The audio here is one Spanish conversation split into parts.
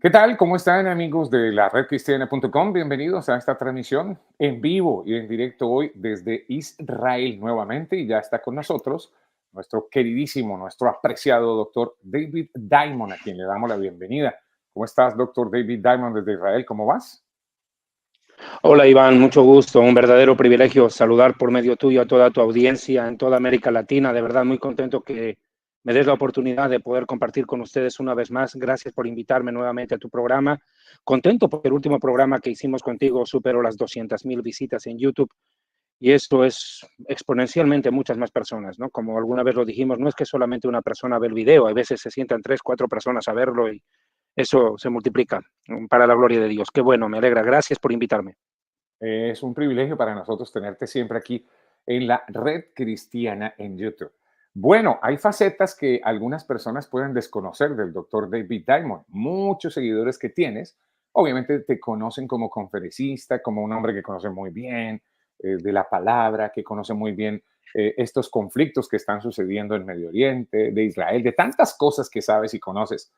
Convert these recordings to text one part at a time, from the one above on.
¿Qué tal? ¿Cómo están amigos de la redcristiana.com? Bienvenidos a esta transmisión en vivo y en directo hoy desde Israel nuevamente y ya está con nosotros nuestro queridísimo, nuestro apreciado doctor David Diamond, a quien le damos la bienvenida. ¿Cómo estás, doctor David Diamond desde Israel? ¿Cómo vas? Hola Iván, mucho gusto, un verdadero privilegio saludar por medio tuyo a toda tu audiencia en toda América Latina. De verdad, muy contento que me des la oportunidad de poder compartir con ustedes una vez más. Gracias por invitarme nuevamente a tu programa. Contento porque el último programa que hicimos contigo superó las 200,000 visitas en YouTube y esto es exponencialmente muchas más personas, ¿no? Como alguna vez lo dijimos, no es que solamente una persona ve el video, a veces se sientan 3, 4 personas a verlo y eso se multiplica para la gloria de Dios. Qué bueno, me alegra. Gracias por invitarme. Es un privilegio para nosotros tenerte siempre aquí en la red cristiana en YouTube. Bueno, hay facetas que algunas personas pueden desconocer del doctor David Diamond. Muchos seguidores que tienes, obviamente te conocen como conferencista, como un hombre que conoce muy bien de la palabra, que conoce muy bien estos conflictos que están sucediendo en Medio Oriente, de Israel, de tantas cosas que sabes y conoces.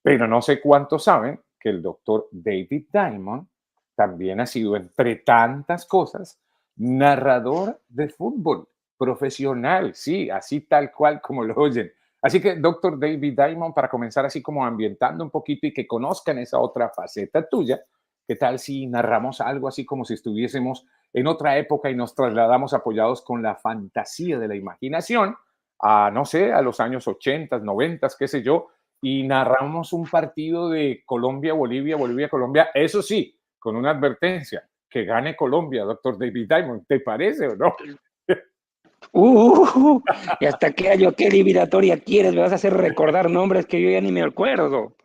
Pero no sé cuántos saben que el doctor David Diamond también ha sido, entre tantas cosas, narrador de fútbol profesional, sí, así tal cual como lo oyen. Así que, doctor David Diamond, para comenzar así como ambientando un poquito y que conozcan esa otra faceta tuya, ¿qué tal si narramos algo así como si estuviésemos en otra época y nos trasladamos apoyados con la fantasía de la imaginación a, no sé, a los años 80, 90, qué sé yo, y narramos un partido de Colombia, Bolivia, Bolivia, Colombia, eso sí, con una advertencia, que gane Colombia, doctor David Diamond, ¿te parece o no? ¿Y hasta qué año, qué eliminatoria quieres? Me vas a hacer recordar nombres que yo ya ni me acuerdo.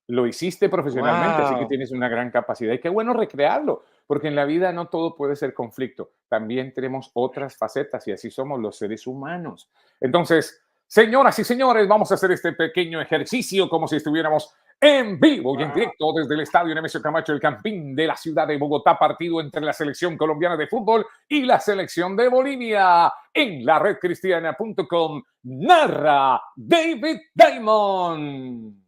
Lo hiciste profesionalmente, así que Wow. tienes una gran capacidad y qué bueno recrearlo, porque en la vida no todo puede ser conflicto, también tenemos otras facetas y así somos los seres humanos. Entonces, señoras y señores, vamos a hacer este pequeño ejercicio como si estuviéramos en vivo y en directo desde el Estadio Nemesio Camacho, el Campín de la ciudad de Bogotá, partido entre la selección colombiana de fútbol y la selección de Bolivia. En la redcristiana.com narra David Diamond.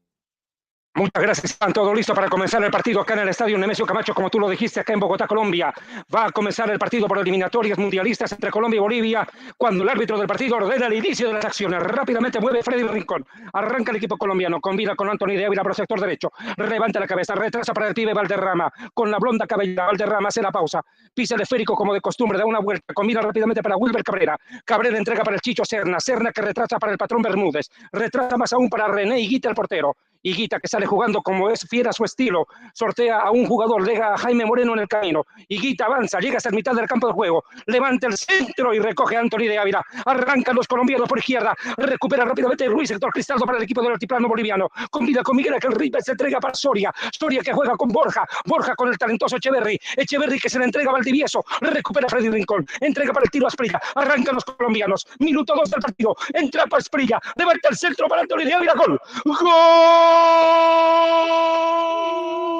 Muchas gracias, están todo listo para comenzar el partido acá en el Estadio Nemesio Camacho, como tú lo dijiste, acá en Bogotá, Colombia. Va a comenzar el partido por eliminatorias mundialistas entre Colombia y Bolivia, cuando el árbitro del partido ordena el inicio de las acciones. Rápidamente mueve Freddy Rincón. Arranca el equipo colombiano, combina con Anthony de Ávila por el sector derecho. Levanta la cabeza, retrasa para el pibe Valderrama. Con la blonda cabellera, Valderrama hace la pausa. Pisa el esférico como de costumbre, da una vuelta. Combina rápidamente para Wilber Cabrera. Cabrera entrega para el Chicho Serna. Serna que retrasa para el patrón Bermúdez. Retrasa más aún para René Higuita, el portero. Higuita que sale jugando como es fiera su estilo, sortea a un jugador, llega a Jaime Moreno en el camino, Higuita avanza, llega hasta el mitad del campo de juego, levanta el centro y recoge a Anthony de Ávila, arrancan los colombianos por izquierda, recupera rápidamente Ruiz, sector Cristaldo para el equipo del altiplano boliviano, combina con Miguel Ángel Rivas, se entrega para Soria, Soria que juega con Borja, Borja con el talentoso Echeverri, Echeverri que se le entrega a Valdivieso, recupera Freddy Rincón, entrega para el tiro a Asprilla, arrancan los colombianos, minuto 2 del partido, entra para Asprilla, levanta el centro para Anthony de Ávila, gol, gol.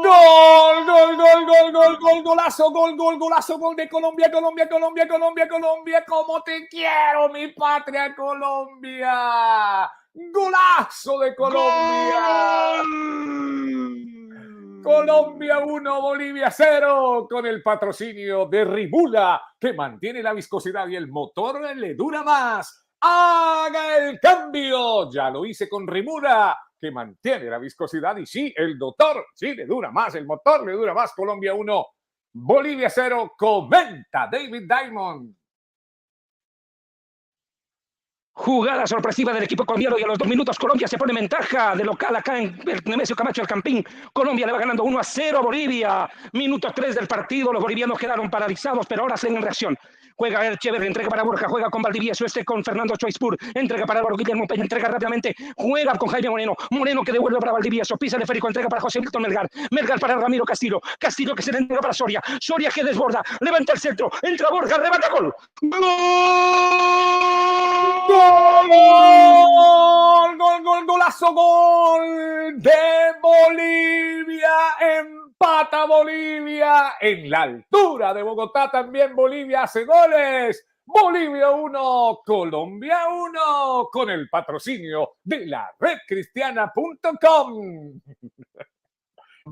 Gol, gol, gol, gol, gol, gol, golazo, gol, gol, golazo, gol de Colombia, Colombia, Colombia, Colombia, Colombia, como te quiero, mi patria Colombia. Golazo de Colombia. Colombia 1, Bolivia 0, con el patrocinio de Ribula, que mantiene la viscosidad y el motor le dura más. Haga el cambio. Ya lo hice con Ribula, que mantiene la viscosidad y sí, el motor sí le dura más, el motor le dura más. Colombia 1, Bolivia 0, comenta David Diamond. Jugada sorpresiva del equipo colombiano y a los 2 minutos Colombia se pone en ventaja de local acá en el Nemesio Camacho, el Campín. Colombia le va ganando 1-0 a Bolivia. Minuto 3 del partido, los bolivianos quedaron paralizados, pero ahora siguen en reacción. Juega el Echeverri, entrega para Borja, juega con Valdivieso, con Fernando Choispur, entrega para Guillermo Peña, entrega rápidamente, juega con Jaime Moreno, Moreno que devuelve para Valdivieso, pisa el esférico, entrega para José Milton Melgar, Melgar para Ramiro Castillo, Castillo que se le entrega para Soria, Soria que desborda, levanta el centro, entra Borja, remata gol. ¡Gol! Gol, gol, gol, golazo, gol de Bolivia, empata Bolivia, en la altura de Bogotá también Bolivia hace goles. Bolivia 1, Colombia 1, con el patrocinio de la redcristiana.com.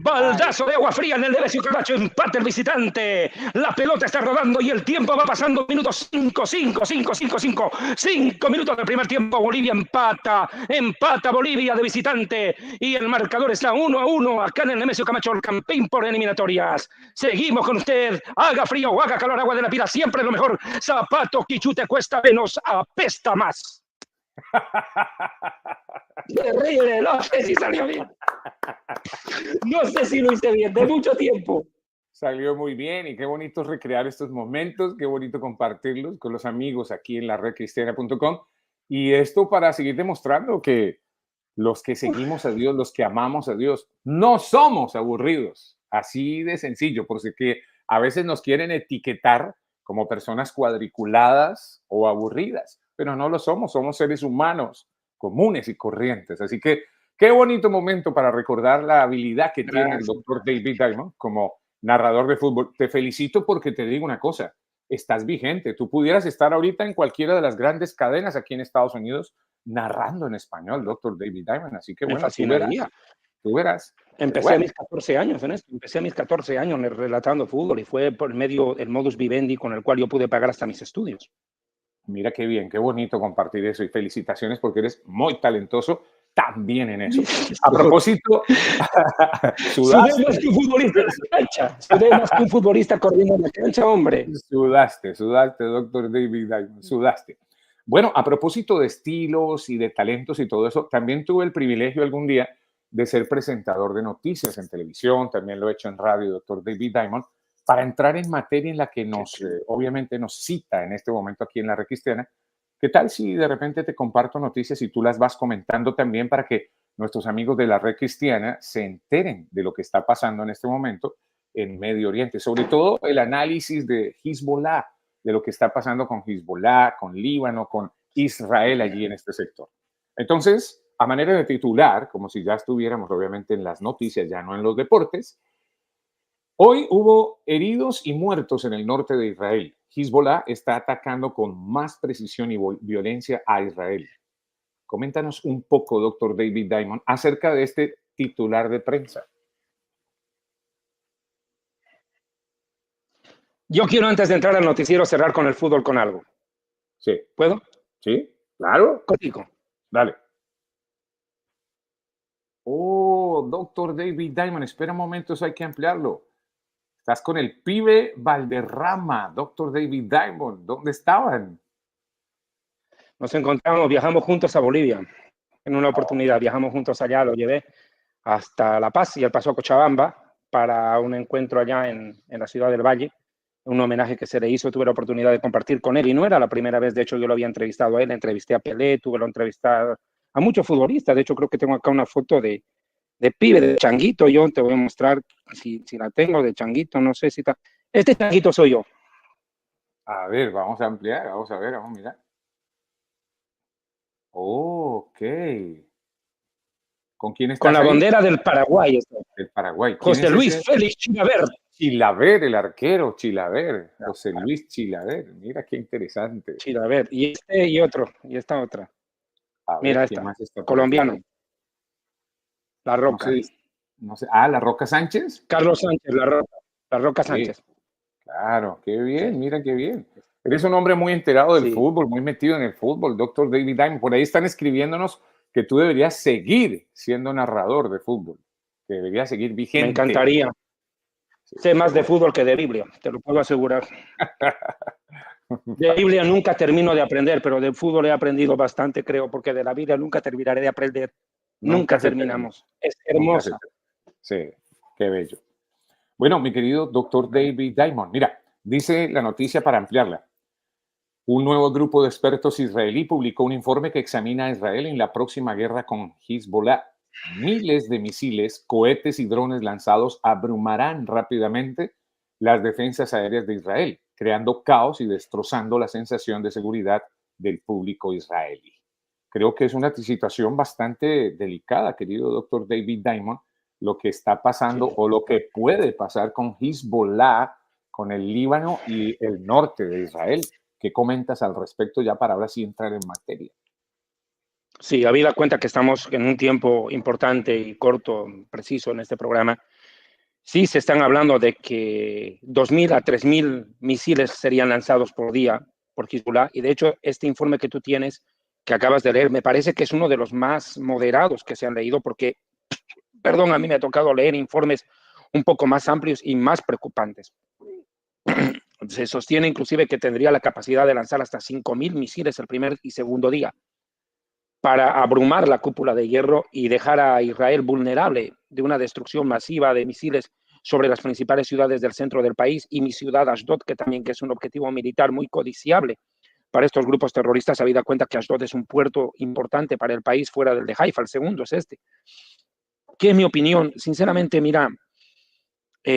Baldazo de agua fría en el Nemesio Camacho, empate el visitante. La pelota está rodando y el tiempo va pasando. Minutos 5 minutos del primer tiempo. Bolivia empata Bolivia de visitante. Y el marcador está 1-1 acá en el Nemesio Camacho, el campeón por eliminatorias. Seguimos con usted. Haga frío o haga calor, Agua de la Pira, siempre lo mejor. Zapato Quichute cuesta menos, apesta más. Terrible, no sé si salió bien. No sé si lo hice bien, de mucho tiempo. Salió muy bien y qué bonito recrear estos momentos, qué bonito compartirlos con los amigos aquí en la redcristiana.com. Y esto para seguir demostrando que los que seguimos a Dios, los que amamos a Dios, no somos aburridos. Así de sencillo, porque a veces nos quieren etiquetar como personas cuadriculadas o aburridas, pero no lo somos, somos seres humanos comunes y corrientes. Así que qué bonito momento para recordar la habilidad que tiene el doctor David Diamond como narrador de fútbol. Te felicito porque te digo una cosa, estás vigente. Tú pudieras estar ahorita en cualquiera de las grandes cadenas aquí en Estados Unidos narrando en español, doctor David Diamond. Así que bueno, tú verás. Empecé a mis 14 años en esto. Empecé a mis 14 años relatando fútbol y fue por medio del modus vivendi con el cual yo pude pagar hasta mis estudios. Mira qué bien, qué bonito compartir eso y felicitaciones porque eres muy talentoso también en eso. A propósito, sudé más que un futbolista en la cancha. Sudé más que un futbolista corriendo en la cancha, hombre. Sudaste, doctor David Diamond, sudaste. Bueno, a propósito de estilos y de talentos y todo eso, también tuve el privilegio algún día de ser presentador de noticias en televisión, también lo he hecho en radio, doctor David Diamond, para entrar en materia en la que obviamente nos cita en este momento aquí en la Red Cristiana. ¿Qué tal si de repente te comparto noticias y tú las vas comentando también para que nuestros amigos de la Red Cristiana se enteren de lo que está pasando en este momento en Medio Oriente? Sobre todo el análisis de Hezbollah, de lo que está pasando con Hezbollah, con Líbano, con Israel allí en este sector. Entonces, a manera de titular, como si ya estuviéramos obviamente en las noticias, ya no en los deportes, hoy hubo heridos y muertos en el norte de Israel. Hezbollah está atacando con más precisión y violencia a Israel. Coméntanos un poco, doctor David Diamond, acerca de este titular de prensa. Yo quiero, antes de entrar al noticiero, cerrar con el fútbol con algo. Sí. ¿Puedo? Sí, claro. Contigo. Dale. Oh, doctor David Diamond, espera un momento, eso hay que ampliarlo. Estás con el pibe Valderrama, doctor David Diamond. ¿Dónde estaban? Nos encontramos, viajamos juntos a Bolivia. En una oportunidad viajamos juntos allá, lo llevé hasta La Paz y él pasó a Cochabamba para un encuentro allá en la ciudad del Valle, un homenaje que se le hizo. Tuve la oportunidad de compartir con él y no era la primera vez. De hecho, yo lo había entrevistado a él, entrevisté a Pelé, tuve la entrevista a muchos futbolistas. De hecho, creo que tengo acá una foto de pibe, de Changuito. Yo te voy a mostrar si la tengo, de Changuito, no sé si está. Este Changuito soy yo. A ver, vamos a ampliar, vamos a ver, vamos a mirar. Oh, ok. ¿Con quién estás Con la ahí? bandera del Paraguay. Del Paraguay. José Luis Félix Chilaver. Chilaver, el arquero, Chilaver. José Luis Chilaver. Mira qué interesante. Chilaver. Y este y otro, y esta otra. A ver, mira ¿quién esta, más está colombiano. La Roca. No sé. Ah, ¿La Roca Sánchez? Carlos Sánchez, La Roca Sánchez. Sí, claro, qué bien, mira qué bien. Eres un hombre muy enterado del fútbol, muy metido en el fútbol, doctor David Diamond. Por ahí están escribiéndonos que tú deberías seguir siendo narrador de fútbol, que deberías seguir vigente. Me encantaría. Sé más de fútbol que de Biblia, te lo puedo asegurar. De Biblia nunca termino de aprender, pero de fútbol he aprendido bastante, creo, porque de la Biblia nunca terminaré de aprender. Nunca terminamos. Es hermosa. Sí, qué bello. Bueno, mi querido doctor David Diamond, mira, dice la noticia para ampliarla. Un nuevo grupo de expertos israelí publicó un informe que examina a Israel en la próxima guerra con Hezbollah. Miles de misiles, cohetes y drones lanzados abrumarán rápidamente las defensas aéreas de Israel, creando caos y destrozando la sensación de seguridad del público israelí. Creo que es una situación bastante delicada, querido doctor David Diamond, lo que está pasando o lo que puede pasar con Hezbollah, con el Líbano y el norte de Israel. ¿Qué comentas al respecto ya para ahora sí entrar en materia? Sí, habida cuenta que estamos en un tiempo importante y corto, preciso en este programa, Sí, se están hablando de que 2.000 a 3.000 misiles serían lanzados por día por Hezbollah. Y de hecho, este informe que tú tienes, que acabas de leer, me parece que es uno de los más moderados que se han leído, porque, perdón, a mí me ha tocado leer informes un poco más amplios y más preocupantes. Se sostiene inclusive que tendría la capacidad de lanzar hasta 5.000 misiles el primer y segundo día para abrumar la cúpula de hierro y dejar a Israel vulnerable de una destrucción masiva de misiles sobre las principales ciudades del centro del país y mi ciudad Ashdod, que también que es un objetivo militar muy codiciable para estos grupos terroristas, habida cuenta que Ashdod es un puerto importante para el país fuera del de Haifa, el segundo es este. ¿Qué es mi opinión? Sinceramente, mira,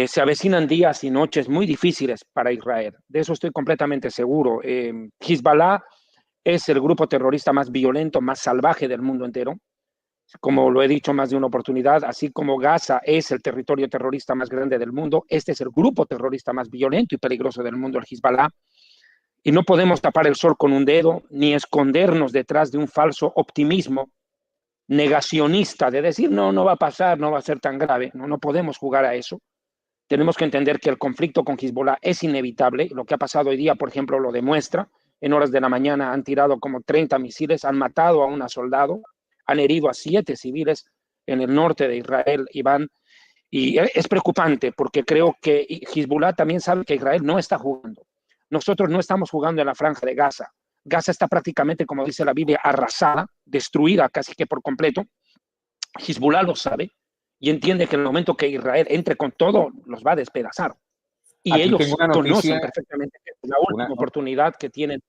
se avecinan días y noches muy difíciles para Israel. De eso estoy completamente seguro. Hezbollah es el grupo terrorista más violento, más salvaje del mundo entero. Como lo he dicho más de una oportunidad, así como Gaza es el territorio terrorista más grande del mundo, este es el grupo terrorista más violento y peligroso del mundo, el Hezbollah. Y no podemos tapar el sol con un dedo ni escondernos detrás de un falso optimismo negacionista de decir, no, no va a pasar, no va a ser tan grave. No, no podemos jugar a eso. Tenemos que entender que el conflicto con Hezbollah es inevitable. Lo que ha pasado hoy día, por ejemplo, lo demuestra. En horas de la mañana han tirado como 30 misiles, han matado a una soldado, han herido a 7 civiles en el norte de Israel, Iván. Y es preocupante porque creo que Hezbollah también sabe que Israel no está jugando. Nosotros no estamos jugando en la franja de Gaza. Gaza está prácticamente, como dice la Biblia, arrasada, destruida casi que por completo. Hezbollah lo sabe y entiende que en el momento que Israel entre con todo, los va a despedazar. Y Aquí tengo ellos una conocen noticia, perfectamente que es la última oportunidad que tienen.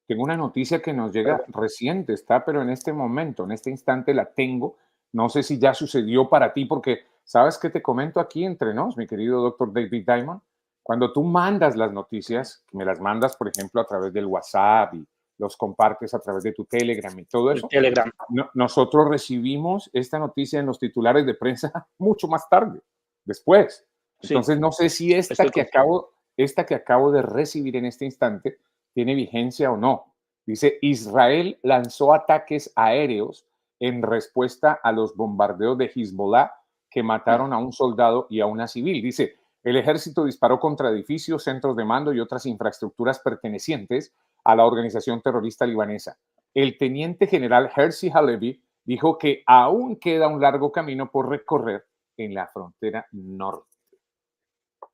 tengo una noticia que nos llega Perdón. reciente, está, pero en este momento, en este instante la tengo. No sé si ya sucedió para ti, porque sabes que te comento aquí entre nos, mi querido doctor David Diamond. Cuando tú mandas las noticias, me las mandas, por ejemplo, a través del WhatsApp y los compartes a través de tu Telegram y todo El eso, Telegram. nosotros recibimos esta noticia en los titulares de prensa mucho más tarde, después. Sí, Entonces, no sé si estoy contigo. esta que acabo de recibir en este instante tiene vigencia o no. Dice, Israel lanzó ataques aéreos en respuesta a los bombardeos de Hezbollah que mataron a un soldado y a una civil. Dice, el ejército disparó contra edificios, centros de mando y otras infraestructuras pertenecientes a la organización terrorista libanesa. El teniente general Herzi Halevi dijo que aún queda un largo camino por recorrer en la frontera norte.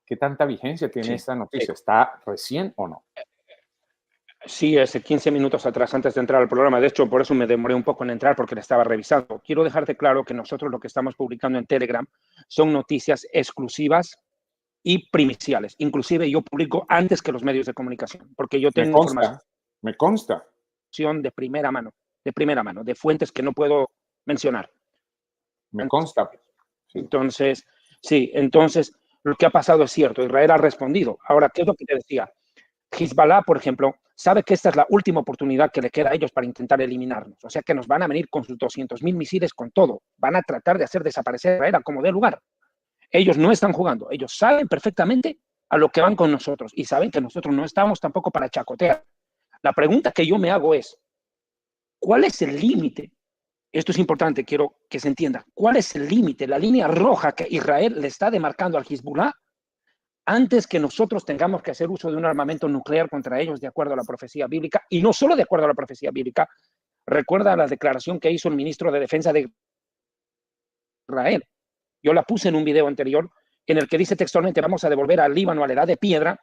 ¿Qué tanta vigencia tiene Sí, esta sí. noticia? ¿Está recién o no? Sí, hace 15 minutos atrás, antes de entrar al programa. De hecho, por eso me demoré un poco en entrar, porque le estaba revisando. Quiero dejarte claro que nosotros lo que estamos publicando en Telegram son noticias exclusivas y primiciales. Inclusive yo publico antes que los medios de comunicación, porque yo Me tengo información consta, me consta. de primera mano, de fuentes que no puedo mencionar. Me consta. Sí. Entonces, sí, entonces lo que ha pasado es cierto. Israel ha respondido. Ahora, ¿qué es lo que te decía? Hezbollah, por ejemplo, sabe que esta es la última oportunidad que le queda a ellos para intentar eliminarnos. O sea que nos van a venir con sus 200.000 misiles con todo. Van a tratar de hacer desaparecer a Israel a como dé lugar. Ellos no están jugando. Ellos saben perfectamente a lo que van con nosotros y saben que nosotros no estamos tampoco para chacotear. La pregunta que yo me hago es, ¿cuál es el límite? Esto es importante, quiero que se entienda. ¿Cuál es el límite, la línea roja que Israel le está demarcando al Hezbollah antes que nosotros tengamos que hacer uso de un armamento nuclear contra ellos de acuerdo a la profecía bíblica? Y no solo de acuerdo a la profecía bíblica. Recuerda la declaración que hizo el ministro de Defensa de Israel. Yo la puse en un video anterior en el que dice textualmente, vamos a devolver al Líbano a la edad de piedra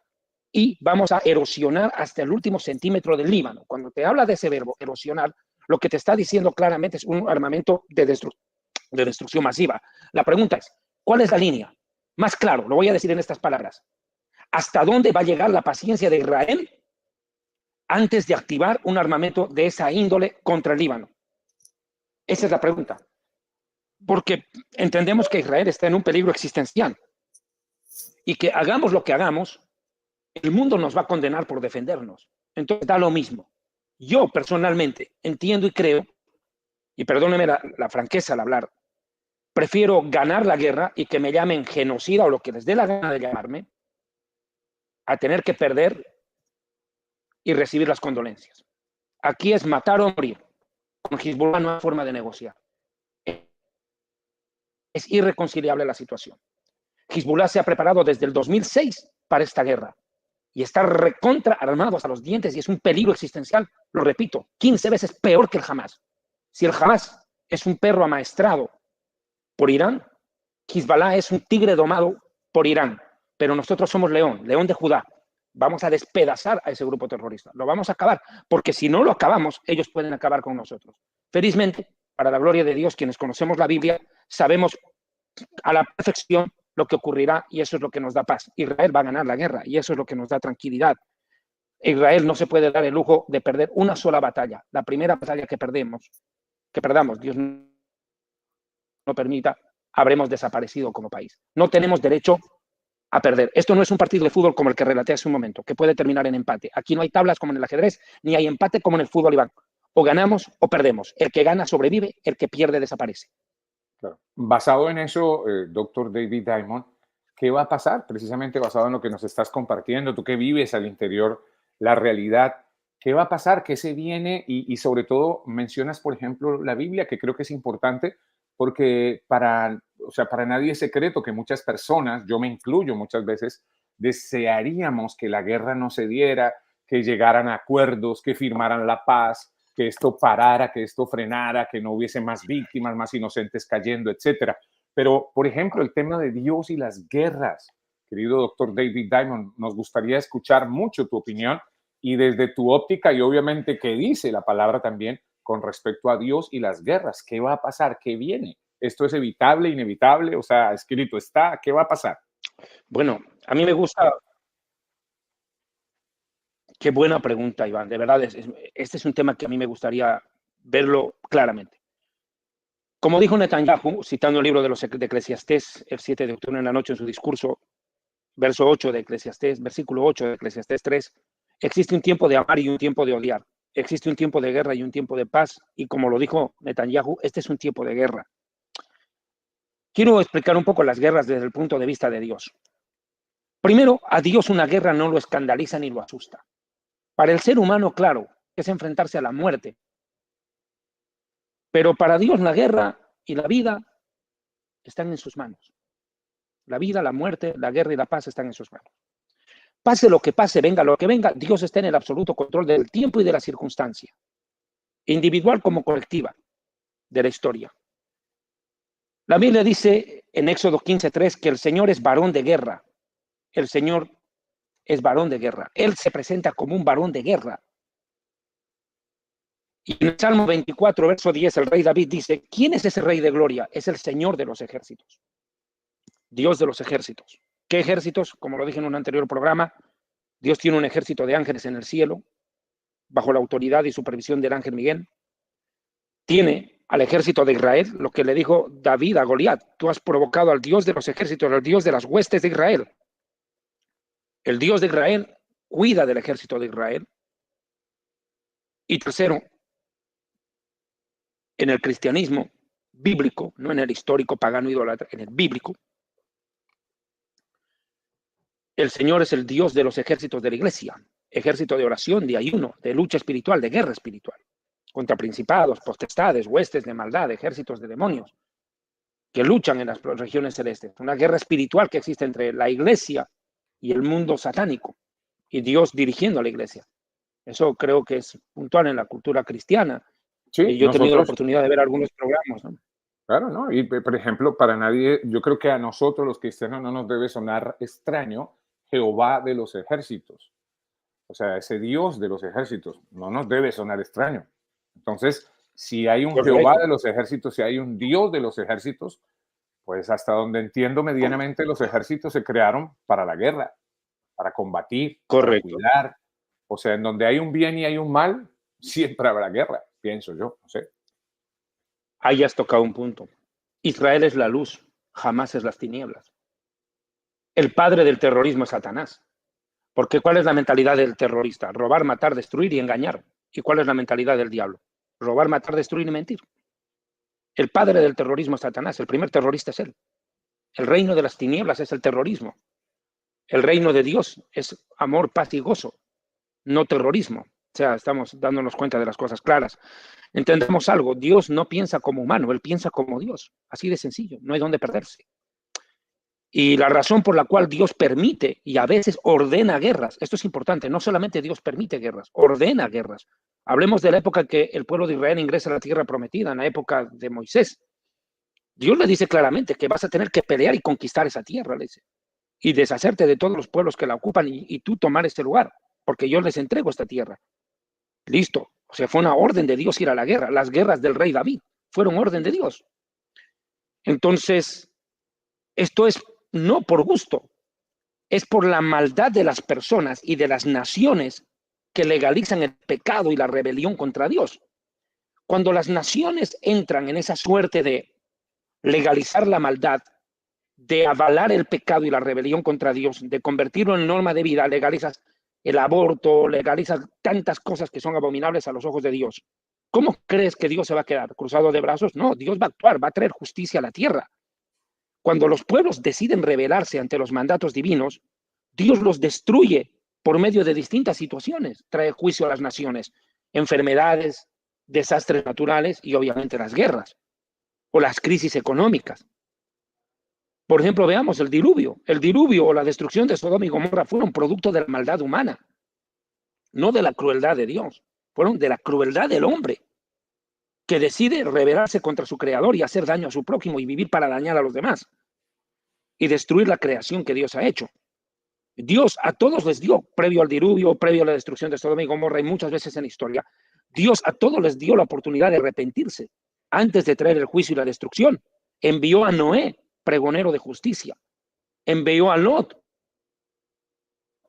y vamos a erosionar hasta el último centímetro del Líbano. Cuando te habla de ese verbo, erosionar, lo que te está diciendo claramente es un armamento de destrucción masiva. La pregunta es, ¿cuál es la línea? Más claro, lo voy a decir en estas palabras. ¿Hasta dónde va a llegar la paciencia de Israel antes de activar un armamento de esa índole contra el Líbano? Esa es la pregunta. Porque entendemos que Israel está en un peligro existencial y que hagamos lo que hagamos, el mundo nos va a condenar por defendernos. Entonces da lo mismo. Yo personalmente entiendo y creo, y perdóneme la franqueza al hablar, prefiero ganar la guerra y que me llamen genocida o lo que les dé la gana de llamarme, a tener que perder y recibir las condolencias. Aquí es matar o morir. Con Hezbollah no hay forma de negociar. Es irreconciliable la situación. Hezbollah se ha preparado desde el 2006 para esta guerra y está recontra armado hasta los dientes y es un peligro existencial, lo repito, 15 veces peor que el Hamas. Si el Hamas es un perro amaestrado por Irán, Hezbollah es un tigre domado por Irán, pero nosotros somos León de Judá. Vamos a despedazar a ese grupo terrorista, lo vamos a acabar, porque si no lo acabamos, ellos pueden acabar con nosotros. Felizmente, para la gloria de Dios, quienes conocemos la Biblia, sabemos a la perfección lo que ocurrirá y eso es lo que nos da paz. Israel va a ganar la guerra y eso es lo que nos da tranquilidad. Israel no se puede dar el lujo de perder una sola batalla. La primera batalla que perdamos, Dios no permita, habremos desaparecido como país. No tenemos derecho a perder. Esto no es un partido de fútbol como el que relaté hace un momento, que puede terminar en empate. Aquí no hay tablas como en el ajedrez, ni hay empate como en el fútbol, Iván. O ganamos o perdemos. El que gana sobrevive, el que pierde desaparece. Claro. Basado en eso, doctor David Diamond, ¿qué va a pasar? Precisamente basado en lo que nos estás compartiendo, tú que vives al interior la realidad, ¿qué va a pasar? ¿Qué se viene? Y sobre todo mencionas, por ejemplo, la Biblia, que creo que es importante porque para nadie es secreto que muchas personas, yo me incluyo muchas veces, desearíamos que la guerra no se diera, que llegaran a acuerdos, que firmaran la paz, que esto parara, que esto frenara, que no hubiese más víctimas, más inocentes cayendo, etcétera. Pero, por ejemplo, el tema de Dios y las guerras, querido doctor David Diamond, nos gustaría escuchar mucho tu opinión y desde tu óptica y obviamente qué dice la palabra también con respecto a Dios y las guerras. ¿Qué va a pasar? ¿Qué viene? ¿Esto es evitable, inevitable? O sea, escrito está. ¿Qué va a pasar? Bueno, a mí me gusta. Qué buena pregunta, Iván. De verdad, este es un tema que a mí me gustaría verlo claramente. Como dijo Netanyahu, citando el libro de Eclesiastés, el 7 de octubre en la noche en su discurso, verso 8 de Eclesiastés, versículo 8 de Eclesiastés 3, existe un tiempo de amar y un tiempo de odiar. Existe un tiempo de guerra y un tiempo de paz. Y como lo dijo Netanyahu, este es un tiempo de guerra. Quiero explicar un poco las guerras desde el punto de vista de Dios. Primero, a Dios una guerra no lo escandaliza ni lo asusta. Para el ser humano, claro, es enfrentarse a la muerte. Pero para Dios la guerra y la vida están en sus manos. La vida, la muerte, la guerra y la paz están en sus manos. Pase lo que pase, venga lo que venga, Dios está en el absoluto control del tiempo y de la circunstancia, individual como colectiva, de la historia. La Biblia dice en Éxodo 15:3 que el Señor es varón de guerra. El Señor es varón de guerra. Él se presenta como un varón de guerra. Y en el Salmo 24, verso 10, el rey David dice, ¿quién es ese rey de gloria? Es el Señor de los ejércitos. Dios de los ejércitos. ¿Qué ejércitos? Como lo dije en un anterior programa, Dios tiene un ejército de ángeles en el cielo, bajo la autoridad y supervisión del ángel Miguel. Tiene al ejército de Israel, lo que le dijo David a Goliat, tú has provocado al Dios de los ejércitos, al Dios de las huestes de Israel. El Dios de Israel cuida del ejército de Israel. Y tercero, en el cristianismo bíblico, no en el histórico pagano idólatra, en el bíblico, el Señor es el Dios de los ejércitos de la iglesia, ejército de oración, de ayuno, de lucha espiritual, de guerra espiritual, contra principados, potestades, huestes de maldad, ejércitos de demonios, que luchan en las regiones celestes. Una guerra espiritual que existe entre la iglesia y el mundo satánico, y Dios dirigiendo a la iglesia. Eso creo que es puntual en la cultura cristiana. Sí, y yo he tenido la oportunidad de ver algunos programas, ¿no? Claro, ¿no? Y, por ejemplo, para nadie, yo creo que a nosotros los cristianos no nos debe sonar extraño Jehová de los ejércitos. O sea, ese Dios de los ejércitos no nos debe sonar extraño. Entonces, si hay un Correcto. Jehová de los ejércitos, si hay un Dios de los ejércitos, pues hasta donde entiendo medianamente los ejércitos se crearon para la guerra, para combatir, Correcto. para cuidar. O sea, en donde hay un bien y hay un mal, siempre habrá guerra, pienso yo, no sé. Ahí has tocado un punto. Israel es la luz, jamás es las tinieblas. El padre del terrorismo es Satanás. Porque ¿cuál es la mentalidad del terrorista? Robar, matar, destruir y engañar. ¿Y cuál es la mentalidad del diablo? Robar, matar, destruir y mentir. El padre del terrorismo es Satanás. El primer terrorista es él. El reino de las tinieblas es el terrorismo. El reino de Dios es amor, paz y gozo, no terrorismo. O sea, estamos dándonos cuenta de las cosas claras. Entendemos algo, Dios no piensa como humano, Él piensa como Dios. Así de sencillo, no hay dónde perderse. Y la razón por la cual Dios permite y a veces ordena guerras, esto es importante, no solamente Dios permite guerras, ordena guerras. Hablemos de la época que el pueblo de Israel ingresa a la tierra prometida, en la época de Moisés. Dios le dice claramente que vas a tener que pelear y conquistar esa tierra, le dice, y deshacerte de todos los pueblos que la ocupan y tú tomar este lugar, porque yo les entrego esta tierra. Listo. O sea, fue una orden de Dios ir a la guerra. Las guerras del rey David fueron orden de Dios. Entonces, esto es no por gusto, es por la maldad de las personas y de las naciones que legalizan el pecado y la rebelión contra Dios. Cuando las naciones entran en esa suerte de legalizar la maldad, de avalar el pecado y la rebelión contra Dios, de convertirlo en norma de vida, legalizas el aborto, legalizas tantas cosas que son abominables a los ojos de Dios. ¿Cómo crees que Dios se va a quedar cruzado de brazos? No, Dios va a actuar, va a traer justicia a la tierra. Cuando los pueblos deciden rebelarse ante los mandatos divinos, Dios los destruye por medio de distintas situaciones, trae juicio a las naciones, enfermedades, desastres naturales y obviamente las guerras o las crisis económicas. Por ejemplo, veamos el diluvio. El diluvio o la destrucción de Sodoma y Gomorra fueron producto de la maldad humana, no de la crueldad de Dios, fueron de la crueldad del hombre, que decide rebelarse contra su creador y hacer daño a su prójimo y vivir para dañar a los demás y destruir la creación que Dios ha hecho. Dios a todos les dio, previo al diluvio, previo a la destrucción de Sodoma y Gomorra y muchas veces en la historia, Dios a todos les dio la oportunidad de arrepentirse antes de traer el juicio y la destrucción. Envió a Noé, pregonero de justicia, envió a Lot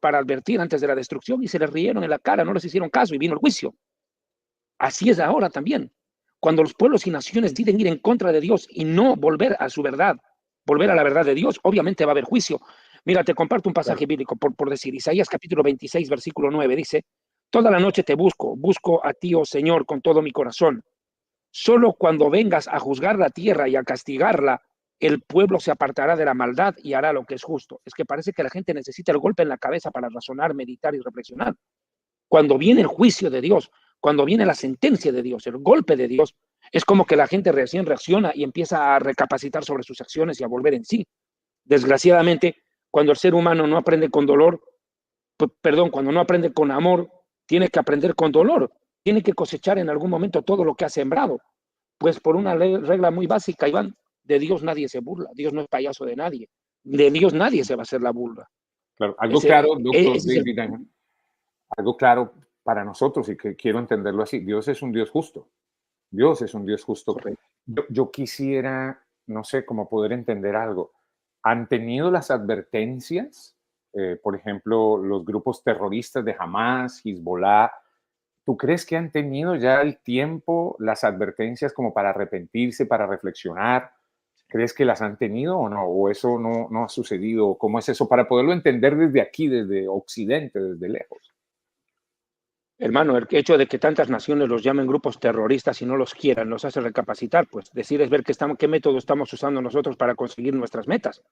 para advertir antes de la destrucción y se les rieron en la cara, no les hicieron caso y vino el juicio. Así es ahora también. Cuando los pueblos y naciones deciden ir en contra de Dios y no volver a su verdad, volver a la verdad de Dios, obviamente va a haber juicio. Mira, te comparto un pasaje bíblico por decir, Isaías capítulo 26, versículo 9, dice, toda la noche te busco a ti, oh Señor, con todo mi corazón. Solo cuando vengas a juzgar la tierra y a castigarla, el pueblo se apartará de la maldad y hará lo que es justo. Es que parece que la gente necesita el golpe en la cabeza para razonar, meditar y reflexionar. Cuando viene el juicio de Dios, cuando viene la sentencia de Dios, el golpe de Dios, es como que la gente recién reacciona y empieza a recapacitar sobre sus acciones y a volver en sí. Desgraciadamente, cuando el ser humano no aprende con dolor, cuando no aprende con amor, tiene que aprender con dolor, tiene que cosechar en algún momento todo lo que ha sembrado. Pues por una regla muy básica, Iván, de Dios nadie se burla, Dios no es payaso de nadie, de Dios nadie se va a hacer la burla. Claro, algo claro, doctor David Diamond, algo claro para nosotros y que quiero entenderlo así, Dios es un Dios justo, Dios es un Dios justo. Yo quisiera, no sé, cómo poder entender algo. ¿Han tenido las advertencias, por ejemplo, los grupos terroristas de Hamas, Hezbollah? ¿Tú crees que han tenido ya el tiempo, las advertencias como para arrepentirse, para reflexionar? ¿Crees que las han tenido o no? ¿O eso no ha sucedido? ¿Cómo es eso? Para poderlo entender desde aquí, desde Occidente, desde lejos. Hermano, el hecho de que tantas naciones los llamen grupos terroristas y no los quieran, los hace recapacitar, pues decir es ver qué método estamos usando nosotros para conseguir nuestras metas.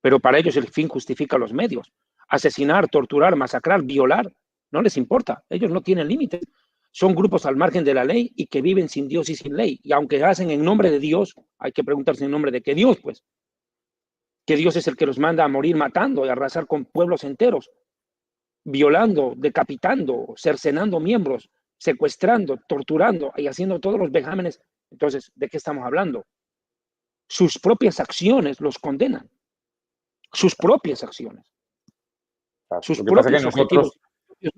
Pero para ellos el fin justifica los medios. Asesinar, torturar, masacrar, violar, no les importa. Ellos no tienen límites. Son grupos al margen de la ley y que viven sin Dios y sin ley. Y aunque hacen en nombre de Dios, hay que preguntarse en nombre de qué Dios, pues. Que Dios es el que los manda a morir matando y a arrasar con pueblos enteros, violando, decapitando, cercenando miembros, secuestrando, torturando y haciendo todos los vejámenes. Entonces, ¿de qué estamos hablando? Sus propias acciones los condenan. Sus propias acciones. Sus propios objetivos.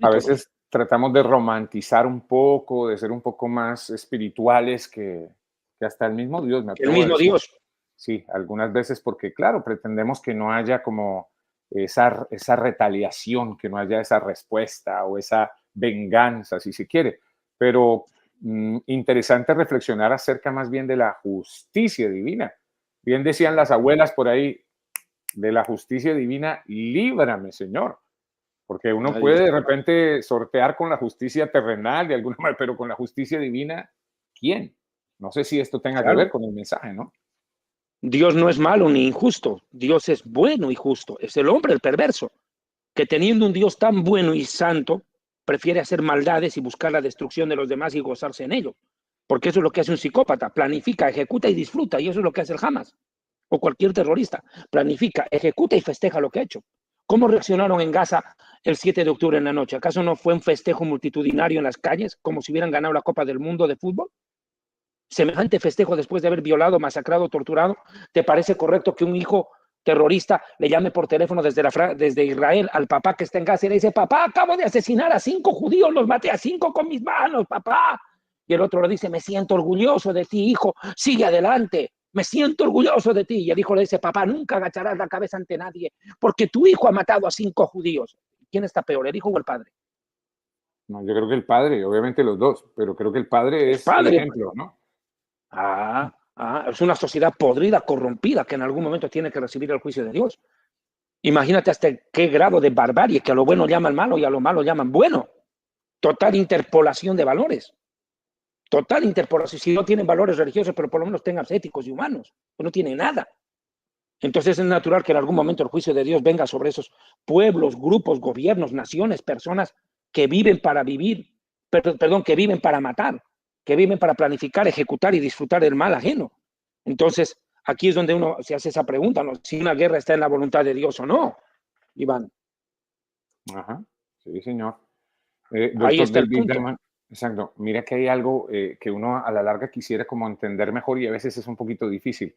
A veces tratamos de romantizar un poco, de ser un poco más espirituales que hasta el mismo Dios. El mismo Dios. Sí, algunas veces porque, claro, pretendemos que no haya como esa retaliación, que no haya esa respuesta o esa venganza, si se quiere. Pero interesante reflexionar acerca más bien de la justicia divina. Bien decían las abuelas por ahí, de la justicia divina, líbrame, Señor. Porque uno puede de repente sortear con la justicia terrenal de alguna manera, pero con la justicia divina, ¿quién? No sé si esto tenga que ver con el mensaje, ¿no? Dios no es malo ni injusto, Dios es bueno y justo, es el hombre el perverso, que teniendo un Dios tan bueno y santo, prefiere hacer maldades y buscar la destrucción de los demás y gozarse en ello, porque eso es lo que hace un psicópata, planifica, ejecuta y disfruta, y eso es lo que hace el Hamas. o cualquier terrorista. Planifica, ejecuta y festeja lo que ha hecho. ¿Cómo reaccionaron en Gaza el 7 de octubre en la noche? ¿Acaso no fue un festejo multitudinario en las calles, como si hubieran ganado la Copa del Mundo de fútbol? Semejante festejo después de haber violado, masacrado, torturado. ¿Te parece correcto que un hijo terrorista le llame por teléfono desde Israel al papá que está en Gaza y le dice: papá, acabo de asesinar a 5 judíos, los maté a 5 con mis manos, papá? Y el otro le dice: me siento orgulloso de ti, hijo, sigue adelante, me siento orgulloso de ti. Y el hijo le dice: papá, nunca agacharás la cabeza ante nadie, porque tu hijo ha matado a 5 judíos. ¿Quién está peor, el hijo o el padre? No, yo creo que el padre, obviamente los dos, pero creo que el padre El es el padre. ejemplo, ¿no? Es una sociedad podrida, corrompida, que en algún momento tiene que recibir el juicio de Dios. Imagínate hasta qué grado de barbarie, que a lo bueno llaman malo y a lo malo llaman bueno. Total interpolación de valores. Total interpolación. Si no tienen valores religiosos, pero por lo menos tengan éticos y humanos, pues no tienen nada. Entonces es natural que en algún momento el juicio de Dios venga sobre esos pueblos, grupos, gobiernos, naciones, personas que viven para vivir, perdón, que viven para matar, que viven para planificar, ejecutar y disfrutar del mal ajeno. Entonces, aquí es donde uno se hace esa pregunta, ¿no? Si una guerra está en la voluntad de Dios o no, Iván. Ajá, sí, señor. Ahí Doctor está el David punto. Diamond, exacto. Mira que hay algo que uno a la larga quisiera como entender mejor y a veces es un poquito difícil.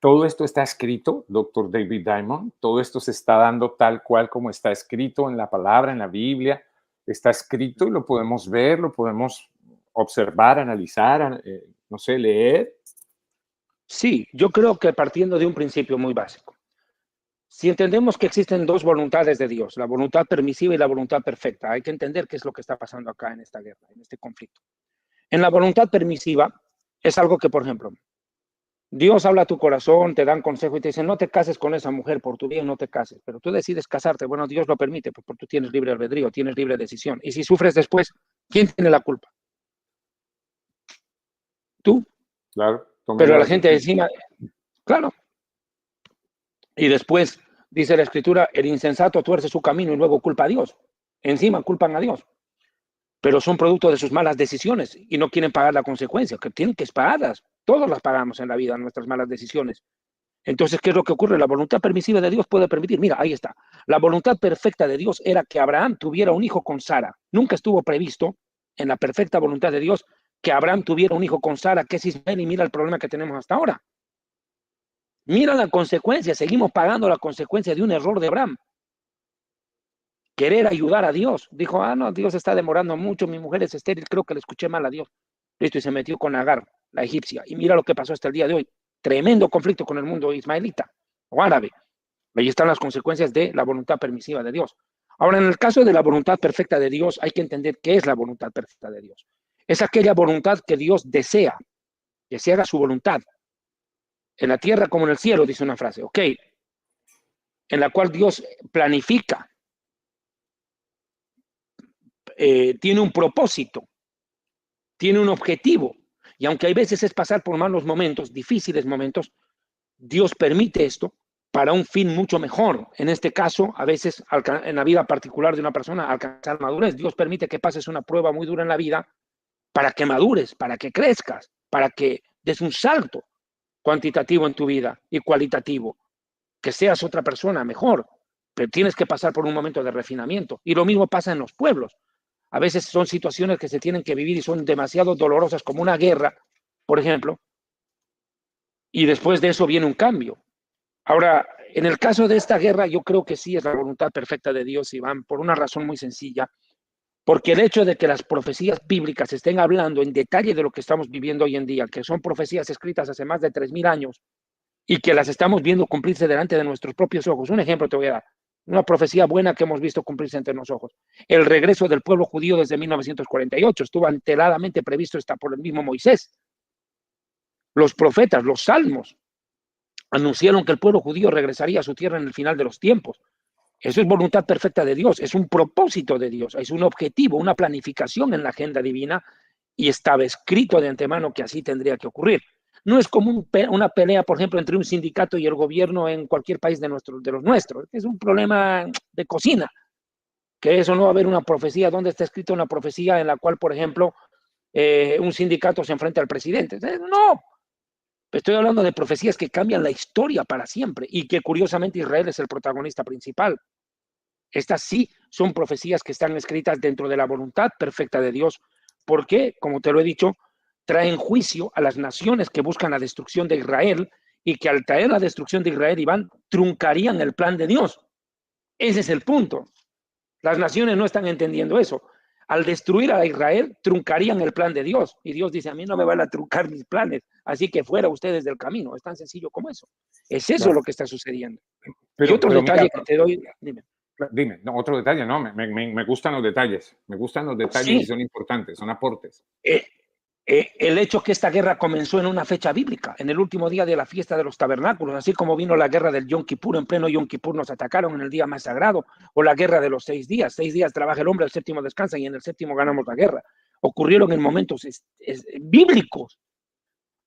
Todo esto está escrito, doctor David Diamond. Todo esto se está dando tal cual como está escrito en la palabra, en la Biblia. Está escrito y lo podemos ver, lo podemos observar, analizar, no sé, leer. Sí, yo creo que partiendo de un principio muy básico. Si entendemos que existen dos voluntades de Dios, la voluntad permisiva y la voluntad perfecta, hay que entender qué es lo que está pasando acá en esta guerra, en este conflicto. En la voluntad permisiva es algo que, por ejemplo, Dios habla a tu corazón, te dan consejo y te dice: no te cases con esa mujer, por tu bien no te cases, pero tú decides casarte. Bueno, Dios lo permite, porque tú tienes libre albedrío, tienes libre decisión. Y si sufres después, ¿quién tiene la culpa? Tú. Claro, tomes Pero la la gente decisión. encima, claro. Y después dice la escritura: el insensato tuerce su camino y luego culpa a Dios. Encima culpan a Dios, pero son producto de sus malas decisiones y no quieren pagar la consecuencia, que tienen que pagarlas. Todos las pagamos en la vida, nuestras malas decisiones. Entonces, ¿qué es lo que ocurre? La voluntad permisiva de Dios puede permitir. Mira, ahí está. La voluntad perfecta de Dios era que Abraham tuviera un hijo con Sara. Nunca estuvo previsto en la perfecta voluntad de Dios que Abraham tuviera un hijo con Sara, que es Ismael, y mira el problema que tenemos hasta ahora. Mira la consecuencia, seguimos pagando la consecuencia de un error de Abraham. Querer ayudar a Dios. Dijo: no, Dios está demorando mucho, mi mujer es estéril, creo que le escuché mal a Dios. Listo, y se metió con Agar, la egipcia. Y mira lo que pasó hasta el día de hoy. Tremendo conflicto con el mundo ismaelita o árabe. Ahí están las consecuencias de la voluntad permisiva de Dios. Ahora, en el caso de la voluntad perfecta de Dios, hay que entender qué es la voluntad perfecta de Dios. Es aquella voluntad que Dios desea, que se haga su voluntad, en la tierra como en el cielo, dice una frase, ¿ok? En la cual Dios planifica, tiene un propósito, tiene un objetivo. Y aunque hay veces es pasar por malos momentos, difíciles momentos, Dios permite esto para un fin mucho mejor. En este caso, a veces en la vida particular de una persona, alcanzar madurez. Dios permite que pases una prueba muy dura en la vida para que madures, para que crezcas, para que des un salto cuantitativo en tu vida y cualitativo, que seas otra persona mejor, pero tienes que pasar por un momento de refinamiento. Y lo mismo pasa en los pueblos. A veces son situaciones que se tienen que vivir y son demasiado dolorosas, como una guerra, por ejemplo, y después de eso viene un cambio. Ahora, en el caso de esta guerra, yo creo que sí es la voluntad perfecta de Dios, Iván, por una razón muy sencilla, porque el hecho de que las profecías bíblicas estén hablando en detalle de lo que estamos viviendo hoy en día, que son profecías escritas hace más de 3000 años y que las estamos viendo cumplirse delante de nuestros propios ojos. Un ejemplo te voy a dar, una profecía buena que hemos visto cumplirse ante los ojos. El regreso del pueblo judío desde 1948 estuvo anteladamente previsto hasta por el mismo Moisés. Los profetas, los salmos, anunciaron que el pueblo judío regresaría a su tierra en el final de los tiempos. Eso es voluntad perfecta de Dios, es un propósito de Dios, es un objetivo, una planificación en la agenda divina y estaba escrito de antemano que así tendría que ocurrir. No es como una pelea, por ejemplo, entre un sindicato y el gobierno en cualquier país de los nuestros. Es un problema de cocina, que eso no va a haber una profecía. ¿Dónde está escrito una profecía en la cual, por ejemplo, un sindicato se enfrenta al presidente? No, Estoy hablando de profecías que cambian la historia para siempre y que curiosamente Israel es el protagonista principal. Estas sí son profecías que están escritas dentro de la voluntad perfecta de Dios, porque, como te lo he dicho, traen juicio a las naciones que buscan la destrucción de Israel y que al traer la destrucción de Israel, Iván, truncarían el plan de Dios. Ese es el punto. Las naciones no están entendiendo eso. Al destruir a Israel, truncarían el plan de Dios. Y Dios dice, a mí no me van a truncar mis planes, así que fuera ustedes del camino. Es tan sencillo como eso. Es eso Claro. lo que está sucediendo. Y Pero, otro pero detalle mira, que te doy, dime. dime, no, otro detalle, no, me gustan los detalles, me gustan los detalles y Sí, son importantes, son aportes. eh, el hecho que esta guerra comenzó en una fecha bíblica, en el último día de la fiesta de los tabernáculos, así como vino la guerra del Yom Kippur, en pleno Yom Kippur nos atacaron en el día más sagrado, o la guerra de los 6 días. 6 días trabaja el hombre, el séptimo descansa y en el séptimo ganamos la guerra. Ocurrieron en momentos bíblicos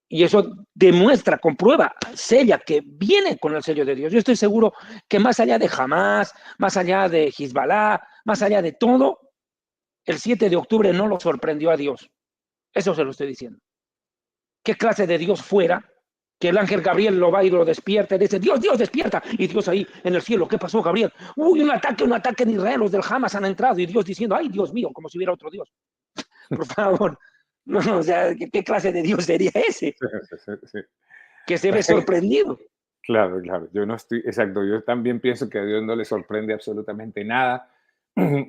y eso demuestra, comprueba, sella que viene con el sello de Dios. Yo estoy seguro que más allá de Hamas, más allá de Hezbollah, más allá de todo, el 7 de octubre no lo sorprendió a Dios. Eso se lo estoy diciendo. ¿Qué clase de Dios fuera que el ángel Gabriel lo va y lo despierta y dice, Dios, Dios, despierta? Y Dios ahí en el cielo, ¿qué pasó, Gabriel? Uy, un ataque en Israel, los del Hamas han entrado y Dios diciendo, ay, Dios mío, como si hubiera otro Dios. Por favor, no, o sea, ¿qué clase de Dios sería ese? Sí, sí, sí. Que se ve sorprendido. Claro, claro, yo no estoy, exacto, yo también pienso que a Dios no le sorprende absolutamente nada.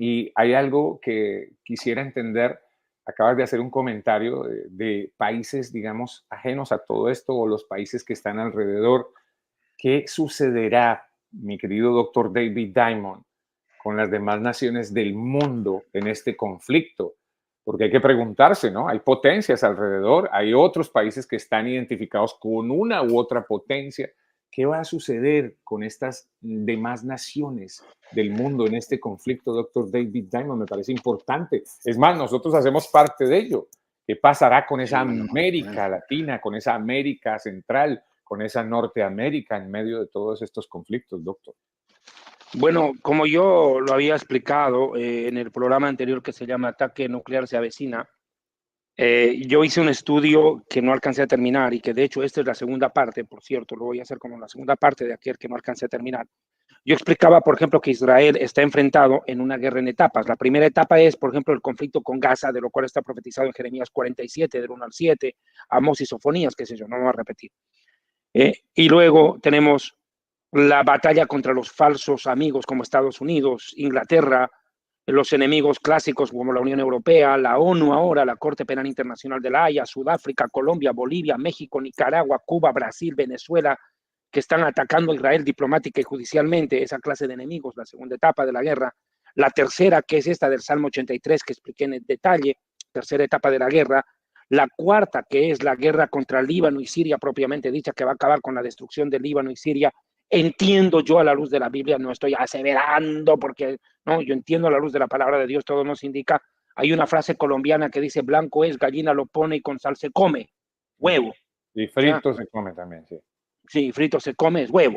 Y hay algo que quisiera entender, acabas de hacer un comentario de países, digamos, ajenos a todo esto o los países que están alrededor. ¿Qué sucederá, mi querido doctor David Diamond, con las demás naciones del mundo en este conflicto? Porque hay que preguntarse, ¿no? Hay potencias alrededor, hay otros países que están identificados con una u otra potencia. ¿Qué va a suceder con estas demás naciones del mundo en este conflicto, doctor David Diamond? Me parece importante. Es más, nosotros hacemos parte de ello. ¿Qué pasará con esa Sí, bueno, América Latina, con esa América Central, con esa Norteamérica en medio de todos estos conflictos, doctor? bueno, como yo lo había explicado en el programa anterior que se llama Ataque Nuclear se avecina, yo hice un estudio que no alcancé a terminar y que de hecho esta es la segunda parte, por cierto, lo voy a hacer como la segunda parte de aquel que no alcancé a terminar. Yo explicaba, por ejemplo, que Israel está enfrentado en una guerra en etapas. La primera etapa es, por ejemplo, el conflicto con Gaza, de lo cual está profetizado en Jeremías 47, del 1 al 7, Amós y Sofonías, qué sé yo, no me voy a repetir. Y luego tenemos la batalla contra los falsos amigos como Estados Unidos, Inglaterra, los enemigos clásicos como la Unión Europea, la ONU ahora, la Corte Penal Internacional de la Haya, Sudáfrica, Colombia, Bolivia, México, Nicaragua, Cuba, Brasil, Venezuela, que están atacando a Israel diplomática y judicialmente, esa clase de enemigos, la segunda etapa de la guerra. La tercera, que es esta del Salmo 83, que expliqué en detalle, tercera etapa de la guerra. La cuarta, que es la guerra contra Líbano y Siria propiamente dicha, que va a acabar con la destrucción de Líbano y Siria. Entiendo yo a la luz de la Biblia, no estoy aseverando porque no, yo entiendo a la luz de la palabra de Dios, todo nos indica. Hay una frase colombiana que dice, blanco es, gallina lo pone y con sal se come, huevo. Y O sea, frito se come también, sí. sí, frito se come, es huevo.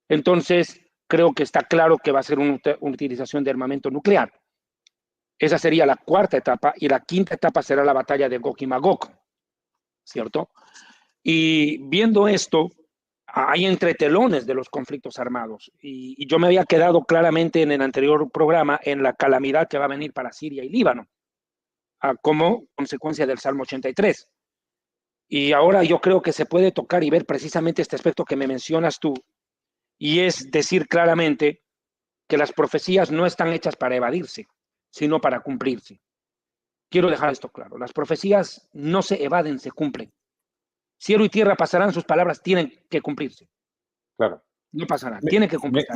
Entonces, creo que está claro que va a ser una utilización de armamento nuclear. Esa sería la cuarta etapa y la quinta etapa será la batalla de Gog y Magog, ¿cierto? Y viendo esto, hay entretelones de los conflictos armados. Y yo me había quedado claramente en el anterior programa en la calamidad que va a venir para Siria y Líbano, como consecuencia del Salmo 83. Y ahora yo creo que se puede tocar y ver precisamente este aspecto que me mencionas tú, y es decir claramente que las profecías no están hechas para evadirse, sino para cumplirse. Quiero dejar esto claro. Las profecías no se evaden, se cumplen. Cielo y tierra pasarán, sus palabras tienen que cumplirse. Claro. No pasarán, Me, tienen que cumplirse.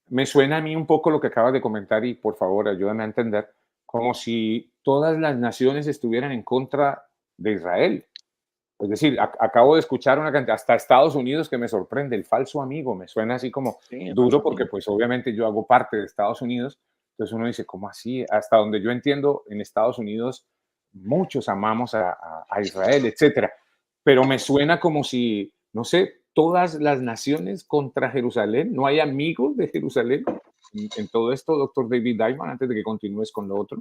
me suena a mí un poco lo que acabas de comentar y por favor ayúdame a entender, como si todas las naciones estuvieran en contra de Israel. Es decir, acabo de escuchar una cantidad, hasta Estados Unidos que me sorprende, el falso amigo, me suena así como Sí, duro porque pues obviamente yo hago parte de Estados Unidos, entonces uno dice, ¿cómo así? Hasta donde yo entiendo, en Estados Unidos muchos amamos a Israel, etcétera, pero me suena como si, no sé, todas las naciones contra Jerusalén, no hay amigos de Jerusalén en todo esto, doctor David Diamond, antes de que continúes con lo otro.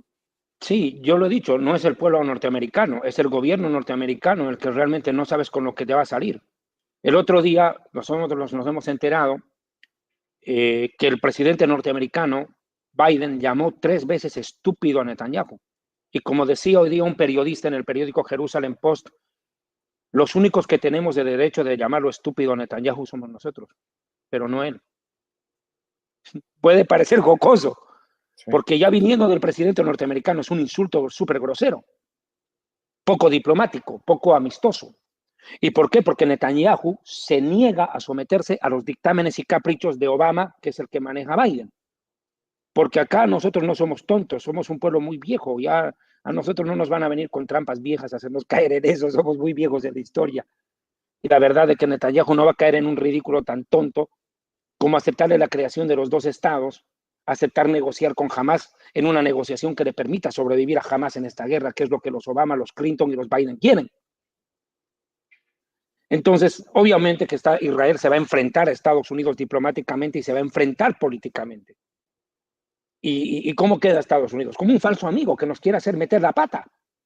Sí, yo lo he dicho, no es el pueblo norteamericano, es el gobierno norteamericano el que realmente no sabes con lo que te va a salir. El otro día nosotros nos hemos enterado que el presidente norteamericano, Biden, llamó 3 veces estúpido a Netanyahu. Y como decía hoy día un periodista en el periódico Jerusalem Post, los únicos que tenemos el derecho de llamarlo estúpido a Netanyahu somos nosotros, pero no él. Puede parecer jocoso, Sí. porque ya viniendo del presidente norteamericano es un insulto súper grosero, poco diplomático, poco amistoso. ¿Y por qué? Porque Netanyahu se niega a someterse a los dictámenes y caprichos de Obama, que es el que maneja Biden. Porque acá nosotros no somos tontos, somos un pueblo muy viejo, ya a nosotros no nos van a venir con trampas viejas a hacernos caer en eso, somos muy viejos en la historia. Y la verdad es que Netanyahu no va a caer en un ridículo tan tonto como aceptarle la creación de los 2 estados, aceptar negociar con Hamas en una negociación que le permita sobrevivir a Hamas en esta guerra, que es lo que los Obama, los Clinton y los Biden quieren. Entonces, obviamente que Israel se va a enfrentar a Estados Unidos diplomáticamente y se va a enfrentar políticamente. ¿Y cómo queda Estados Unidos? Como un falso amigo que nos quiere hacer meter la pata,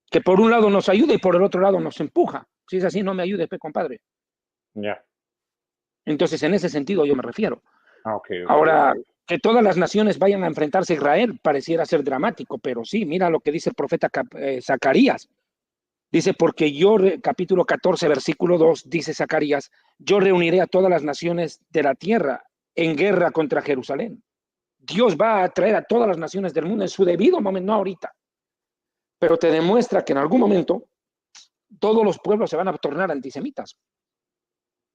que por un lado nos ayuda y por el otro lado nos empuja. Si es así, no me ayude, compadre. Ya. Entonces, en ese sentido yo me refiero. Ok. Ahora, que todas las naciones vayan a enfrentarse a Israel pareciera ser dramático, pero sí, mira lo que dice el profeta Zacarías. Dice, porque yo, capítulo 14, versículo 2, dice Zacarías, yo reuniré a todas las naciones de la tierra en guerra contra Jerusalén. Dios va a traer a todas las naciones del mundo en su debido momento, no ahorita, pero te demuestra que en algún momento todos los pueblos se van a tornar antisemitas.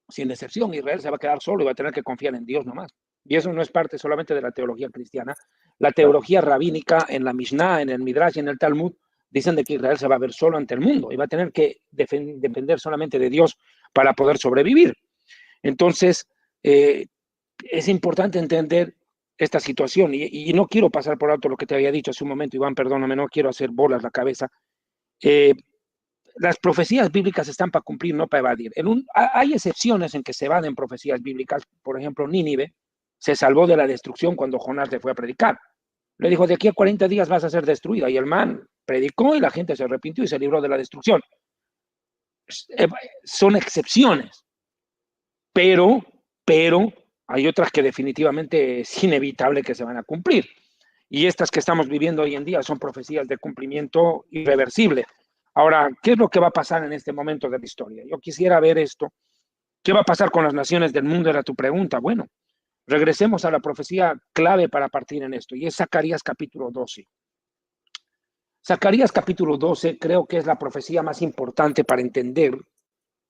Sin excepción, Israel se va a quedar solo y va a tener que confiar en Dios nomás. Y eso no es parte solamente de la teología cristiana. La teología rabínica en la Mishnah, en el Midrash y en el Talmud dicen de que Israel se va a ver solo ante el mundo y va a tener que depender solamente de Dios para poder sobrevivir. Entonces, es importante entender esta situación y no quiero pasar por alto lo que te había dicho hace un momento, Iván, perdóname, no quiero hacer bolas la cabeza. Las profecías bíblicas están para cumplir, no para evadir. Hay excepciones en que se van en profecías bíblicas. Por ejemplo, Nínive se salvó de la destrucción cuando Jonás le fue a predicar. Le dijo, de aquí a 40 días vas a ser destruida. Y el man predicó y la gente se arrepintió y se libró de la destrucción. Son excepciones, pero hay otras que definitivamente es inevitable que se van a cumplir. Y estas que estamos viviendo hoy en día son profecías de cumplimiento irreversible. Ahora, ¿qué es lo que va a pasar en este momento de la historia? Yo quisiera ver esto. ¿Qué va a pasar con las naciones del mundo? Era tu pregunta. Bueno, regresemos a la profecía clave para partir en esto, y es Zacarías capítulo 12. Zacarías capítulo 12 creo que es la profecía más importante para entender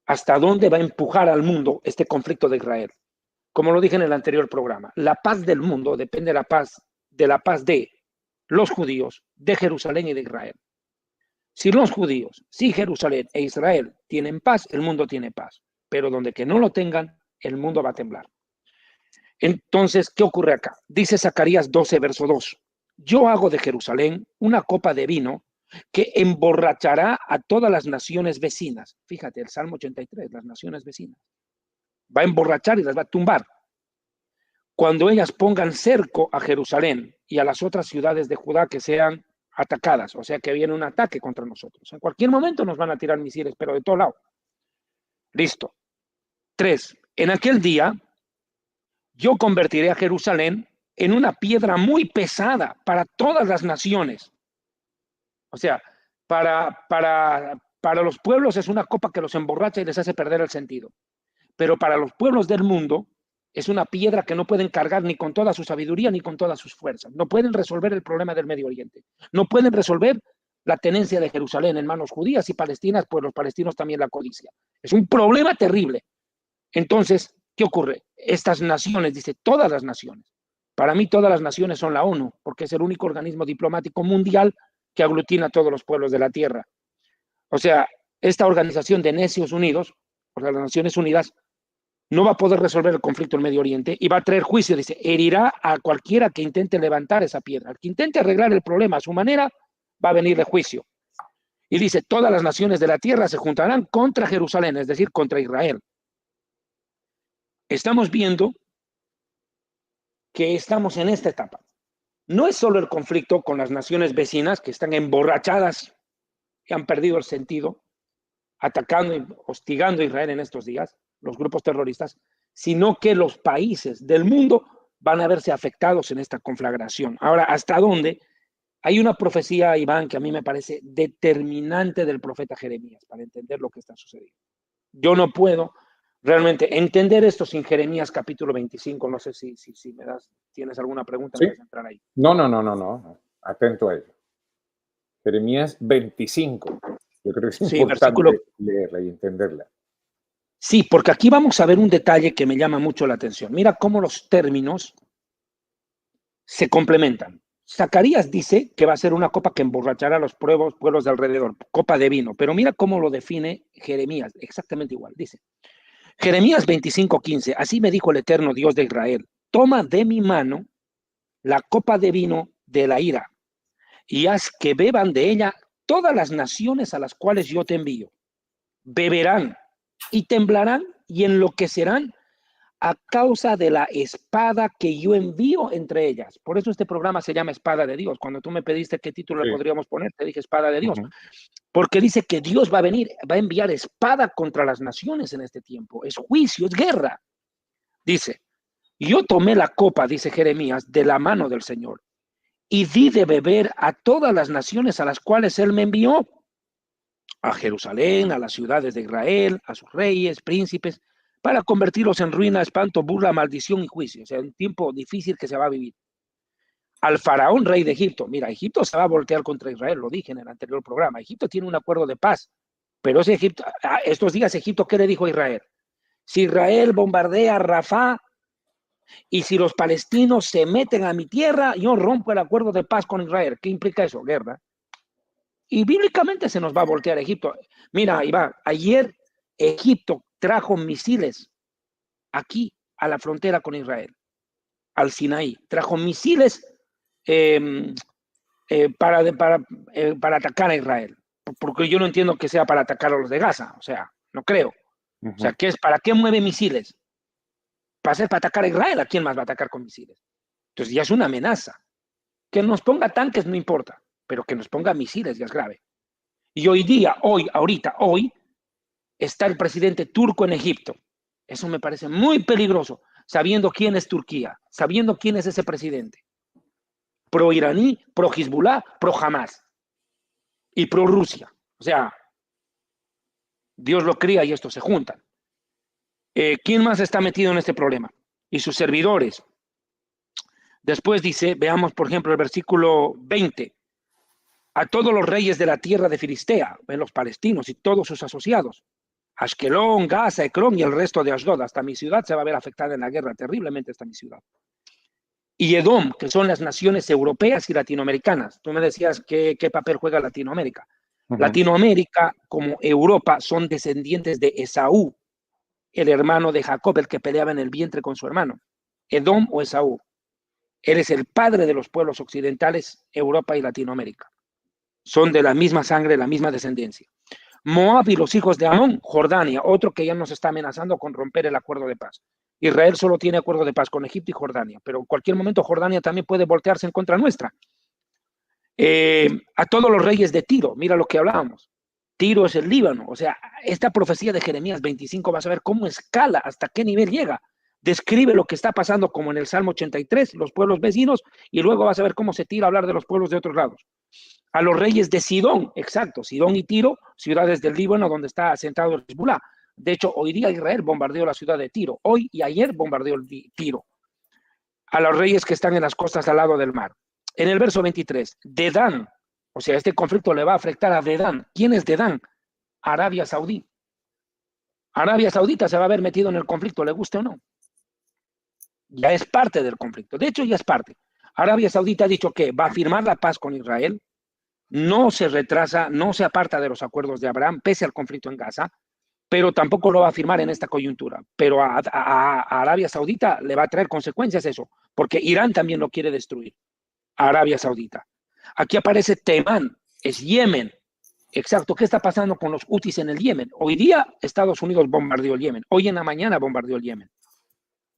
hasta dónde va a empujar al mundo este conflicto de Israel. Como lo dije en el anterior programa, la paz del mundo depende de la paz de los judíos, de Jerusalén y de Israel. Si los judíos, si Jerusalén e Israel tienen paz, el mundo tiene paz. Pero donde que no lo tengan, el mundo va a temblar. Entonces, ¿qué ocurre acá? Dice Zacarías 12, verso 2. Yo hago de Jerusalén una copa de vino que emborrachará a todas las naciones vecinas. Fíjate, el Salmo 83, las naciones vecinas. Va a emborrachar y las va a tumbar. Cuando ellas pongan cerco a Jerusalén y a las otras ciudades de Judá que sean atacadas, o sea que viene un ataque contra nosotros. En cualquier momento nos van a tirar misiles, pero de todo lado. Listo. 3. En aquel día yo convertiré a Jerusalén en una piedra muy pesada para todas las naciones. O sea, para los pueblos es una copa que los emborracha y les hace perder el sentido. Pero para los pueblos del mundo es una piedra que no pueden cargar ni con toda su sabiduría ni con todas sus fuerzas. No pueden resolver el problema del Medio Oriente. No pueden resolver la tenencia de Jerusalén en manos judías y palestinas, pues los palestinos también la codician. Es un problema terrible. Entonces, ¿qué ocurre? Estas naciones, dice todas las naciones. Para mí todas las naciones son la ONU, porque es el único organismo diplomático mundial que aglutina a todos los pueblos de la Tierra. O sea, esta organización de Naciones Unidas, o sea, las Naciones Unidas, no va a poder resolver el conflicto en Medio Oriente y va a traer juicio, dice, herirá a cualquiera que intente levantar esa piedra. Al que intente arreglar el problema a su manera, va a venirle juicio. Y dice, todas las naciones de la tierra se juntarán contra Jerusalén, es decir, contra Israel. Estamos viendo que estamos en esta etapa. no es solo el conflicto con las naciones vecinas que están emborrachadas y han perdido el sentido, atacando y hostigando a Israel en estos días, los grupos terroristas, sino que los países del mundo van a verse afectados en esta conflagración. Ahora, ¿hasta dónde? Hay una profecía, Iván, que a mí me parece determinante del profeta Jeremías para entender lo que está sucediendo. Yo no puedo realmente entender esto sin Jeremías capítulo 25. No sé si tienes alguna pregunta ¿Sí? antes de entrar ahí. No. Atento a ello. Jeremías 25. Yo creo que es Sí, importante leerla y entenderla. Sí, porque aquí vamos a ver un detalle que me llama mucho la atención. Mira cómo los términos se complementan. Zacarías dice que va a ser una copa que emborrachará a los pueblos de alrededor, copa de vino, pero mira cómo lo define Jeremías, exactamente igual. Dice, Jeremías 25:15, así me dijo el eterno Dios de Israel, toma de mi mano la copa de vino de la ira y haz que beban de ella todas las naciones a las cuales yo te envío. Beberán y temblarán y enloquecerán a causa de la espada que yo envío entre ellas. Por eso este programa se llama Espada de Dios. Cuando tú me pediste qué título le podríamos poner, te dije Espada de Dios. Porque dice que Dios va a venir, va a enviar espada contra las naciones en este tiempo. Es juicio, es guerra. Dice, yo tomé la copa, dice Jeremías, de la mano del Señor y di de beber a todas las naciones a las cuales Él me envió. A Jerusalén, a las ciudades de Israel, a sus reyes, príncipes, para convertirlos en ruina, espanto, burla, maldición y juicio. O sea, un tiempo difícil que se va a vivir. Al faraón, rey de Egipto. Mira, Egipto se va a voltear contra Israel, lo dije en el anterior programa. Egipto tiene un acuerdo de paz, pero ese Egipto, estos días Egipto, ¿qué le dijo a Israel? Si Israel bombardea Rafah y si los palestinos se meten a mi tierra, yo rompo el acuerdo de paz con Israel. ¿Qué implica eso? Guerra. Y bíblicamente se nos va a voltear a Egipto. Mira, Iván, ayer Egipto trajo misiles aquí a la frontera con Israel, al Sinaí. Trajo misiles para atacar a Israel. Porque yo no entiendo que sea para atacar a los de Gaza. O sea, no creo. O sea, ¿para qué mueve misiles? Para atacar a Israel. ¿A quién más va a atacar con misiles? Entonces ya es una amenaza. Que nos ponga tanques no importa, pero que nos ponga misiles ya es grave. Y hoy día, hoy, está el presidente turco en Egipto. Eso me parece muy peligroso, sabiendo quién es Turquía, sabiendo quién es ese presidente. Pro-iraní, pro-Hezbollah, pro-Hamas y pro-Rusia. O sea, Dios lo cría y estos se juntan. ¿Quién más está metido en este problema? Y sus servidores. Después dice, veamos por ejemplo el versículo 20. A todos los reyes de la tierra de Filistea, los palestinos y todos sus asociados, Ashkelón, Gaza, Ecrón y el resto de Ashdod, hasta mi ciudad se va a ver afectada en la guerra, terriblemente hasta mi ciudad. Y Edom, que son las naciones europeas y latinoamericanas. Tú me decías qué papel juega Latinoamérica. Latinoamérica, como Europa, son descendientes de Esaú, el hermano de Jacob, el que peleaba en el vientre con su hermano. Edom o Esaú. Él es el padre de los pueblos occidentales, Europa y Latinoamérica. Son de la misma sangre, la misma descendencia. Moab y los hijos de Amón, Jordania, otro que ya nos está amenazando con romper el acuerdo de paz. Israel solo tiene acuerdo de paz con Egipto y Jordania, pero en cualquier momento Jordania también puede voltearse en contra nuestra. A todos los reyes de Tiro, mira lo que hablábamos. Tiro es el Líbano, o sea, esta profecía de Jeremías 25 vas a ver cómo escala, hasta qué nivel llega. Describe lo que está pasando como en el Salmo 83, los pueblos vecinos, y luego vas a ver cómo se tira a hablar de los pueblos de otros lados. A los reyes de Sidón, exacto, Sidón y Tiro, ciudades del Líbano donde está asentado el Hezbollah. De hecho, hoy día Israel bombardeó la ciudad de Tiro, hoy y ayer bombardeó el Tiro. A los reyes que están en las costas al lado del mar. En el verso 23, Dedán, o sea, este conflicto le va a afectar a Dedán. ¿Quién es Dedán? Arabia Saudí. Arabia Saudita se va a ver metido en el conflicto, le guste o no. Ya es parte del conflicto, de hecho ya es parte. Arabia Saudita ha dicho que va a firmar la paz con Israel, no se retrasa, no se aparta de los acuerdos de Abraham, pese al conflicto en Gaza, pero tampoco lo va a firmar en esta coyuntura. Pero a Arabia Saudita le va a traer consecuencias eso, porque Irán también lo quiere destruir, a Arabia Saudita. Aquí aparece Temán, es Yemen. Exacto, ¿qué está pasando con los hutis en el Yemen? Hoy día Estados Unidos bombardeó el Yemen, hoy en la mañana bombardeó el Yemen.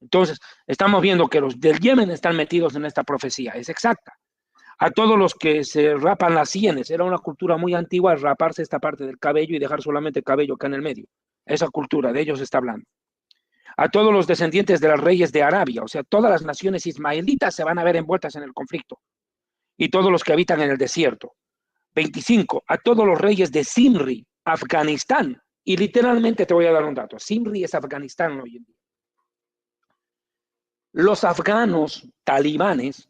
Entonces, estamos viendo que los del Yemen están metidos en esta profecía, es exacta. A todos los que se rapan las sienes, era una cultura muy antigua raparse esta parte del cabello y dejar solamente el cabello acá en el medio. Esa cultura, de ellos está hablando. A todos los descendientes de los reyes de Arabia, o sea, todas las naciones ismaelitas se van a ver envueltas en el conflicto. Y todos los que habitan en el desierto. 25. A todos los reyes de Simri, Afganistán. Y literalmente te voy a dar un dato. Simri es Afganistán hoy en día. Los afganos talibanes,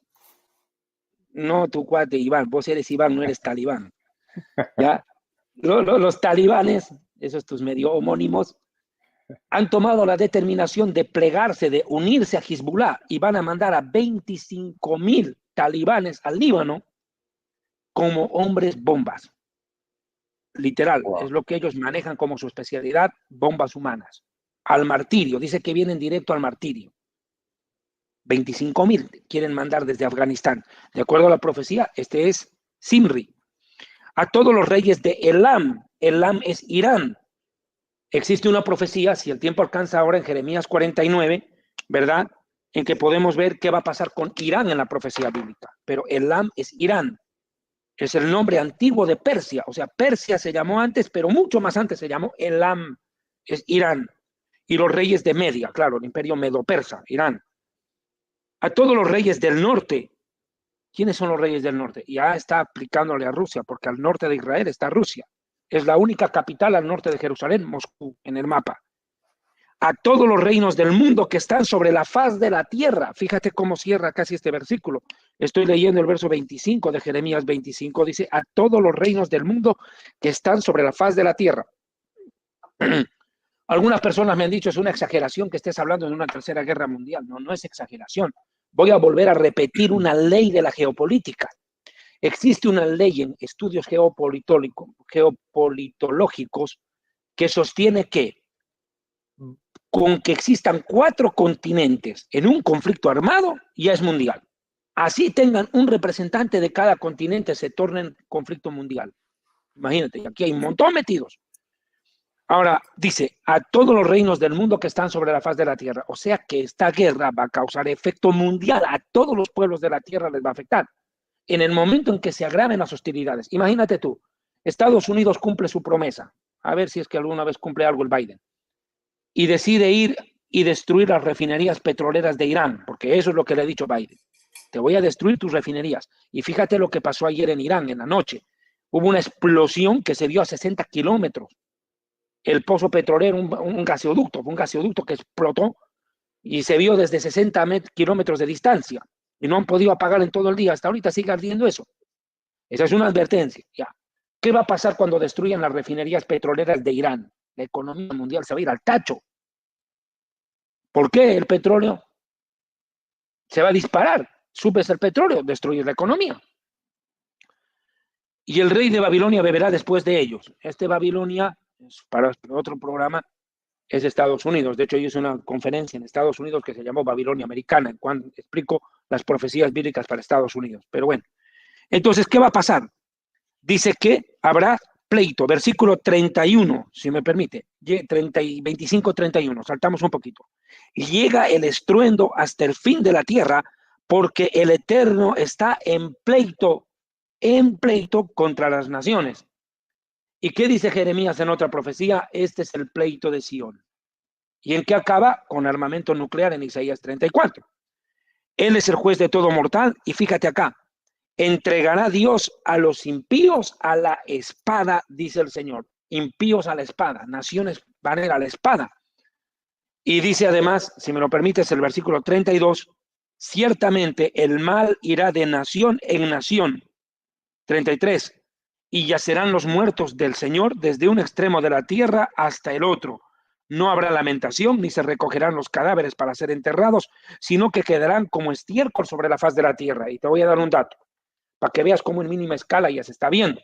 no tu cuate Iván, vos eres Iván, no eres talibán. ¿Ya? Los talibanes, esos tus medio homónimos, han tomado la determinación de plegarse, de unirse a Hezbollah y van a mandar a 25,000 talibanes al Líbano como hombres bombas. Literal, wow. Es lo que ellos manejan como su especialidad, bombas humanas. Al martirio, dice que vienen directo al martirio. 25,000 quieren mandar desde Afganistán. De acuerdo a la profecía, este es Simri. A todos los reyes de Elam, Elam es Irán. Existe una profecía, si el tiempo alcanza ahora en Jeremías 49, ¿verdad? En que podemos ver qué va a pasar con Irán en la profecía bíblica. Pero Elam es Irán. Es el nombre antiguo de Persia. O sea, Persia se llamó antes, pero mucho más antes se llamó Elam. Es Irán. Y los reyes de Media, claro, el imperio medo-persa, Irán. A todos los reyes del norte. ¿Quiénes son los reyes del norte? Ya está aplicándole a Rusia, porque al norte de Israel está Rusia. Es la única capital al norte de Jerusalén, Moscú, en el mapa. A todos los reinos del mundo que están sobre la faz de la tierra. Fíjate cómo cierra casi este versículo. Estoy leyendo el verso 25 de Jeremías 25. Dice, a todos los reinos del mundo que están sobre la faz de la tierra. Algunas personas me han dicho, es una exageración que estés hablando de una tercera guerra mundial. No, no es exageración. Voy a volver a repetir una ley de la geopolítica. Existe una ley en estudios geopolitológicos que sostiene que con que existan 4 continentes en un conflicto armado, ya es mundial. Así tengan un representante de cada continente, se torna en conflicto mundial. Imagínate, aquí hay un montón metidos. Ahora, dice, a todos los reinos del mundo que están sobre la faz de la tierra. O sea que esta guerra va a causar efecto mundial. A todos los pueblos de la tierra les va a afectar. En el momento en que se agraven las hostilidades. Imagínate tú, Estados Unidos cumple su promesa. A ver si es que alguna vez cumple algo el Biden. Y decide ir y destruir las refinerías petroleras de Irán, porque eso es lo que le ha dicho Biden. Te voy a destruir tus refinerías. Y fíjate lo que pasó ayer en Irán, en la noche. Hubo una explosión que se vio a 60 kilómetros. El pozo petrolero, un gaseoducto que explotó y se vio desde 60 kilómetros de distancia. Y no han podido apagar en todo el día. Hasta ahorita sigue ardiendo eso. Esa es una advertencia. Ya. ¿Qué va a pasar cuando destruyan las refinerías petroleras de Irán? La economía mundial se va a ir al tacho. ¿Por qué? El petróleo se va a disparar. Subes el petróleo, destruyes la economía. Y el rey de Babilonia beberá después de ellos. Babilonia, para otro programa, es Estados Unidos. De hecho, yo hice una conferencia en Estados Unidos que se llamó Babilonia Americana, en cuando explico las profecías bíblicas para Estados Unidos. Pero bueno, entonces, ¿qué va a pasar? Dice que habrá pleito, versículo 31, si me permite, 25-31, saltamos un poquito. Llega el estruendo hasta el fin de la tierra, porque el Eterno está en pleito contra las naciones. ¿Y qué dice Jeremías en otra profecía? Este es el pleito de Sión. ¿Y en qué acaba? Con armamento nuclear en Isaías 34. Él es el juez de todo mortal, y fíjate acá, entregará Dios a los impíos a la espada, dice el Señor. Impíos a la espada, naciones van a ir a la espada. Y dice además, si me lo permites, el versículo 32, ciertamente el mal irá de nación en nación. 33, y yacerán los muertos del Señor desde un extremo de la tierra hasta el otro. No habrá lamentación, ni se recogerán los cadáveres para ser enterrados, sino que quedarán como estiércol sobre la faz de la tierra. Y te voy a dar un dato, para que veas cómo en mínima escala ya se está viendo.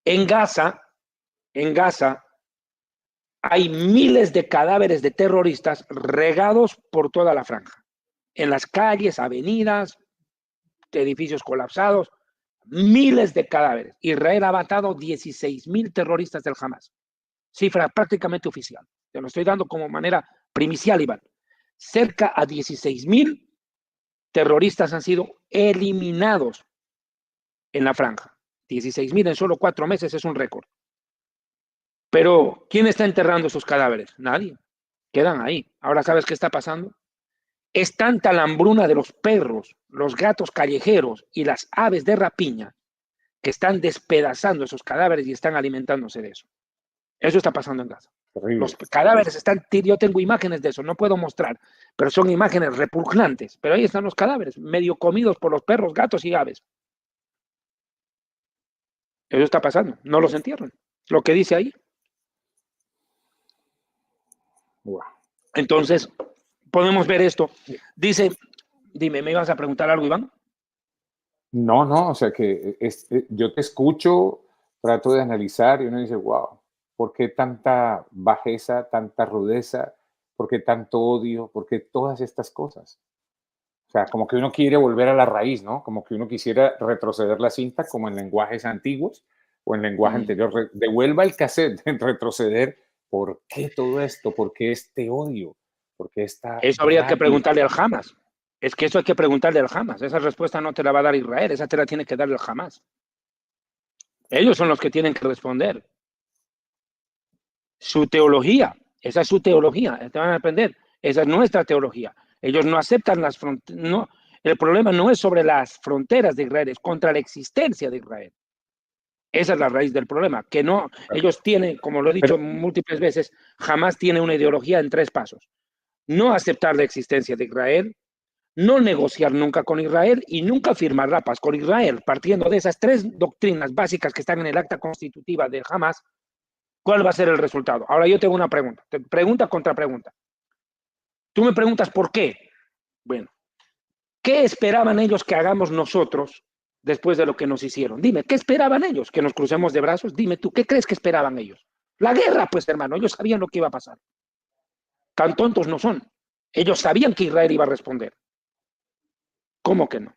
En Gaza hay miles de cadáveres de terroristas regados por toda la franja. En las calles, avenidas, edificios colapsados, miles de cadáveres. Israel ha matado 16,000 terroristas del Hamas. Cifra prácticamente oficial. Te lo estoy dando como manera primicial, Iván. cerca a 16,000 terroristas han sido eliminados en la franja. 16,000 en solo 4 meses es un récord. Pero, ¿quién está enterrando esos cadáveres? Nadie. Quedan ahí. Ahora, ¿sabes qué está pasando? Es tanta la hambruna de los perros, los gatos callejeros y las aves de rapiña que están despedazando esos cadáveres y están alimentándose de eso. Eso está pasando en Gaza. Terrible. Los cadáveres están, yo tengo imágenes de eso, no puedo mostrar, pero son imágenes repugnantes. Pero ahí están los cadáveres, medio comidos por los perros, gatos y aves. Eso está pasando, no los entierran. Lo que dice ahí. Wow. Entonces, podemos ver esto. Dice, dime, ¿me ibas a preguntar algo, Iván? No, o sea que yo te escucho, trato de analizar y uno dice, wow, ¿por qué tanta bajeza, tanta rudeza? ¿Por qué tanto odio? ¿Por qué todas estas cosas? O sea, como que uno quiere volver a la raíz, ¿no? Como que uno quisiera retroceder la cinta como en lenguajes antiguos o en lenguaje anterior. Devuelva el cassette, retroceder. ¿Por qué todo esto? ¿Por qué este odio? ¿Por qué esta Eso habría que rabia? preguntarle al Hamas. Es que eso hay que preguntarle al Hamas. Esa respuesta no te la va a dar Israel, esa te la tiene que dar el Hamas. Ellos son los que tienen que responder. Su teología, esa es su teología, te van a aprender. Esa es nuestra teología. Ellos no aceptan las fronteras. No, el problema no es sobre las fronteras de Israel, es contra la existencia de Israel. Esa es la raíz del problema, que no, ellos tienen, como lo he dicho múltiples veces, jamás tiene una ideología en 3 pasos. No aceptar la existencia de Israel, no negociar nunca con Israel y nunca firmar la paz con Israel. Partiendo de esas 3 doctrinas básicas que están en el acta constitutiva de Hamas, ¿cuál va a ser el resultado? Ahora yo tengo una pregunta, pregunta contra pregunta. Tú me preguntas por qué. Bueno, ¿qué esperaban ellos que hagamos nosotros después de lo que nos hicieron? Dime, ¿qué esperaban ellos? ¿Que nos crucemos de brazos? Dime tú, ¿qué crees que esperaban ellos? La guerra, pues hermano, ellos sabían lo que iba a pasar. Tan tontos no son. Ellos sabían que Israel iba a responder. ¿Cómo que no?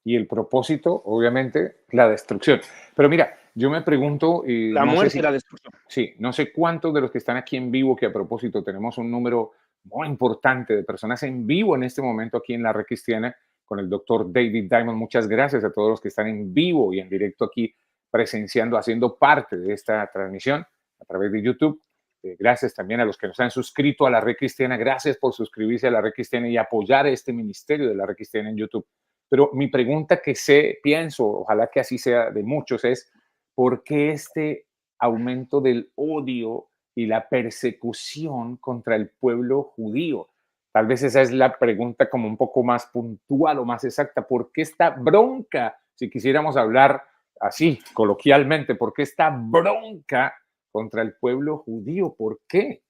Y el propósito, obviamente, la destrucción. Pero mira, yo me pregunto, La no sé muerte y si, la destrucción. sí, no sé cuántos de los que están aquí en vivo, que a propósito tenemos un número muy importante de personas en vivo en este momento aquí en la Red Cristiana con el doctor David Diamond. Muchas gracias a todos los que están en vivo y en directo aquí presenciando, haciendo parte de esta transmisión a través de YouTube. Gracias también a los que nos han suscrito a la Red Cristiana. Gracias por suscribirse a la Red Cristiana y apoyar este ministerio de la Red Cristiana en YouTube. Pero mi pregunta que pienso, ojalá que así sea de muchos, es ¿por qué este aumento del odio y la persecución contra el pueblo judío? Tal vez esa es la pregunta como un poco más puntual o más exacta. ¿Por qué esta bronca? Si quisiéramos hablar así, coloquialmente, ¿por qué esta bronca contra el pueblo judío? ¿Por qué?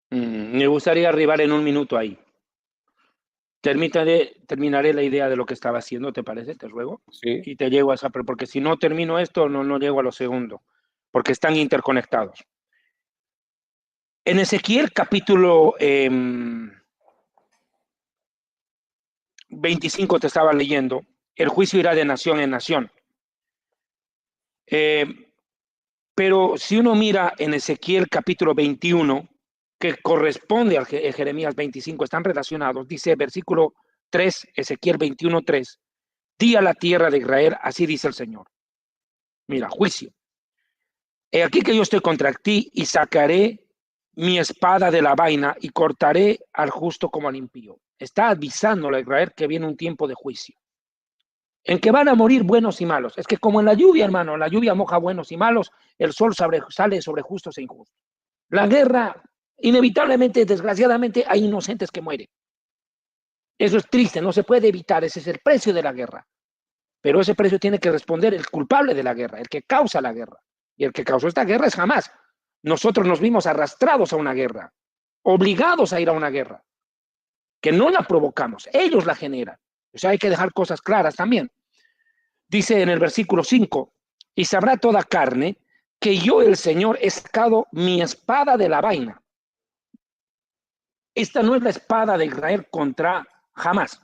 Me gustaría arribar en un minuto ahí. Terminaré la idea de lo que estaba haciendo, ¿te parece? Te ruego. Sí. Y te llego a esa, porque si no termino esto, no llego a lo segundo, porque están interconectados. En Ezequiel capítulo 25 te estaba leyendo, el juicio irá de nación en nación. Pero si uno mira en Ezequiel capítulo 21, que corresponde al Jeremías 25, están relacionados, dice versículo 3, Ezequiel 21, 3, di a la tierra de Israel, así dice el Señor. Mira, juicio. He aquí que yo estoy contra ti y sacaré mi espada de la vaina y cortaré al justo como al impío. Está avisando a Israel que viene un tiempo de juicio, en que van a morir buenos y malos. Es que como en la lluvia, hermano, la lluvia moja buenos y malos, el sol sale sobre justos e injustos. La guerra, inevitablemente, desgraciadamente, hay inocentes que mueren. Eso es triste, no se puede evitar, ese es el precio de la guerra. Pero ese precio tiene que responder el culpable de la guerra, el que causa la guerra. Y el que causó esta guerra es Hamás. Nosotros nos vimos arrastrados a una guerra, obligados a ir a una guerra, que no la provocamos, ellos la generan. O sea, hay que dejar cosas claras también. Dice en el versículo 5, y sabrá toda carne que yo, el Señor, he sacado mi espada de la vaina. Esta no es la espada de Israel contra Hamás.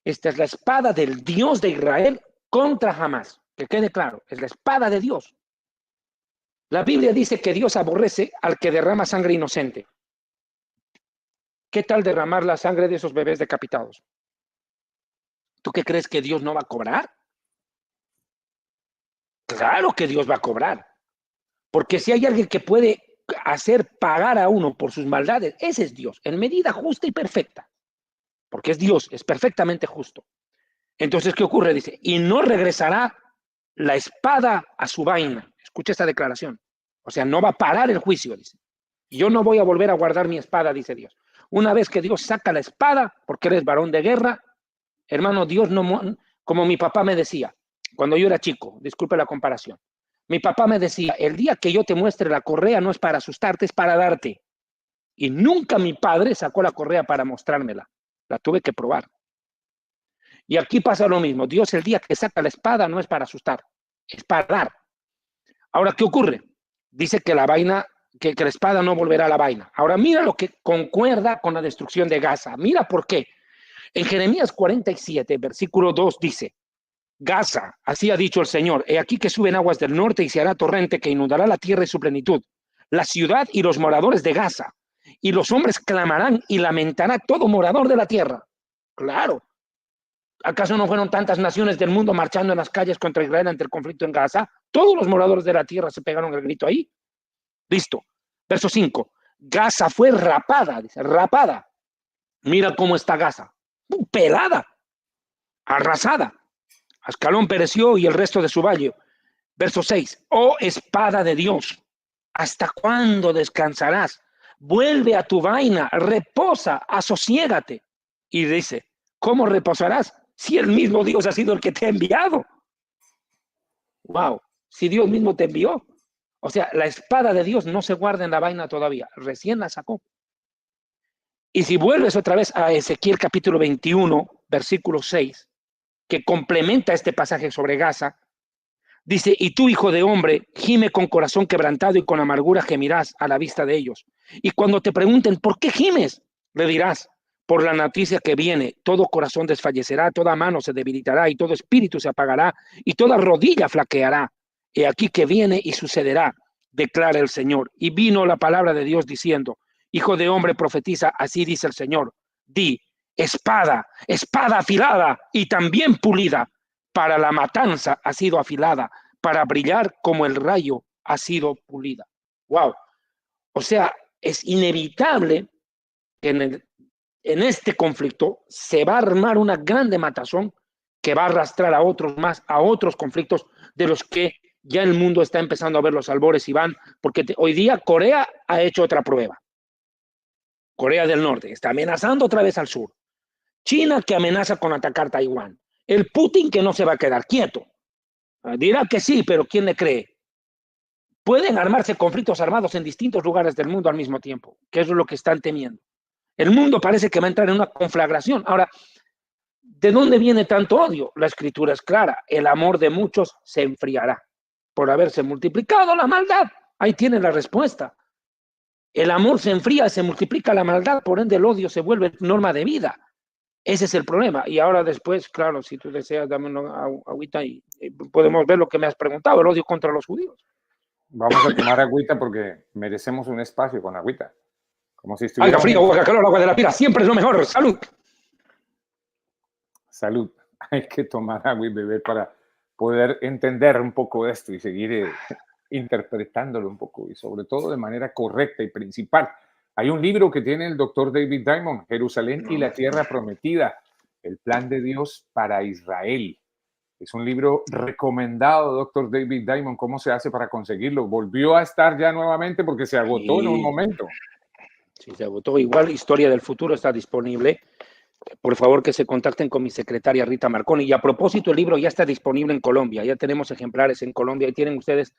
Esta es la espada del Dios de Israel contra Hamás. Que quede claro, es la espada de Dios. La Biblia dice que Dios aborrece al que derrama sangre inocente. ¿qué tal derramar la sangre de esos bebés decapitados? ¿Tú qué crees que Dios no va a cobrar? Claro que Dios va a cobrar. Porque si hay alguien que puede hacer pagar a uno por sus maldades, ese es Dios, en medida justa y perfecta. Porque es Dios, es perfectamente justo. Entonces, ¿qué ocurre? Dice, y no regresará la espada a su vaina. Escucha esta declaración. O sea, no va a parar el juicio, dice. Yo no voy a volver a guardar mi espada, dice Dios. Una vez que Dios saca la espada, porque eres varón de guerra, hermano, Dios no, como mi papá me decía, cuando yo era chico, disculpe la comparación, mi papá me decía, el día que yo te muestre la correa no es para asustarte, es para darte. Y nunca mi padre sacó la correa para mostrármela. La tuve que probar. Y aquí pasa lo mismo. Dios el día que saca la espada no es para asustar, es para dar. Ahora, ¿qué ocurre? Dice que la vaina, que la espada no volverá a la vaina. Ahora, mira lo que concuerda con la destrucción de Gaza. Mira por qué. En Jeremías 47, versículo 2 dice, Gaza, así ha dicho el Señor, he aquí que suben aguas del norte y se hará torrente que inundará la tierra y su plenitud, la ciudad y los moradores de Gaza, y los hombres clamarán y lamentará todo morador de la tierra. Claro, ¿acaso no fueron tantas naciones del mundo marchando en las calles contra Israel ante el conflicto en Gaza? Todos los moradores de la tierra se pegaron el grito ahí. Listo. Verso 5. Gaza fue rapada, dice, rapada. Mira cómo está Gaza. Pelada, arrasada. Ascalón pereció y el resto de su valle. Verso 6. Oh espada de Dios, ¿hasta cuándo descansarás? Vuelve a tu vaina, reposa, asosiégate. Y dice, ¿cómo reposarás si el mismo Dios ha sido el que te ha enviado? Wow, si Dios mismo te envió. O sea, la espada de Dios no se guarda en la vaina todavía, recién la sacó. Y si vuelves otra vez a Ezequiel capítulo 21, versículo 6, que complementa este pasaje sobre Gaza, dice, y tú, hijo de hombre, gime con corazón quebrantado y con amargura gemirás a la vista de ellos. Y cuando te pregunten, ¿por qué gimes? Le dirás, por la noticia que viene, todo corazón desfallecerá, toda mano se debilitará y todo espíritu se apagará y toda rodilla flaqueará. He aquí que viene y sucederá, declara el Señor. Y vino la palabra de Dios diciendo, hijo de hombre, profetiza, así dice el Señor. Di, espada, espada afilada y también pulida, para la matanza ha sido afilada, para brillar como el rayo ha sido pulida. Wow. O sea, es inevitable que en este conflicto se va a armar una grande matazón que va a arrastrar a otros más, a otros conflictos de los que ya el mundo está empezando a ver los albores y van, porque hoy día Corea ha hecho otra prueba. Corea del Norte está amenazando otra vez al sur. China que amenaza con atacar Taiwán. El Putin que no se va a quedar quieto. Dirá que sí, pero ¿quién le cree? Pueden armarse conflictos armados en distintos lugares del mundo al mismo tiempo, que eso es lo que están temiendo. El mundo parece que va a entrar en una conflagración. Ahora, ¿de dónde viene tanto odio? La escritura es clara. El amor de muchos se enfriará por haberse multiplicado la maldad. Ahí tiene la respuesta. El amor se enfría, se multiplica la maldad, por ende el odio se vuelve norma de vida. Ese es el problema. Y ahora después, claro, si tú deseas, dame una agüita y podemos ver lo que me has preguntado, el odio contra los judíos. Vamos a tomar agüita porque merecemos un espacio con agüita. Como si Haga estuviéramos... frío o haga calor, agua de la pira, siempre es lo mejor. ¡Salud! Salud. Hay que tomar agua y beber para poder entender un poco esto y seguir interpretándolo un poco y sobre todo de manera correcta y principal. Hay un libro que tiene el doctor David Diamond, Jerusalén y la Tierra Prometida, el plan de Dios para Israel. Es un libro recomendado, doctor David Diamond. ¿Cómo se hace para conseguirlo? Volvió a estar ya nuevamente porque se agotó en un momento. Sí, se agotó. Igual Historia del Futuro está disponible. Por favor, que se contacten con mi secretaria Rita Marconi. Y a propósito, el libro ya está disponible en Colombia. Ya tenemos ejemplares en Colombia. Ahí tienen ustedes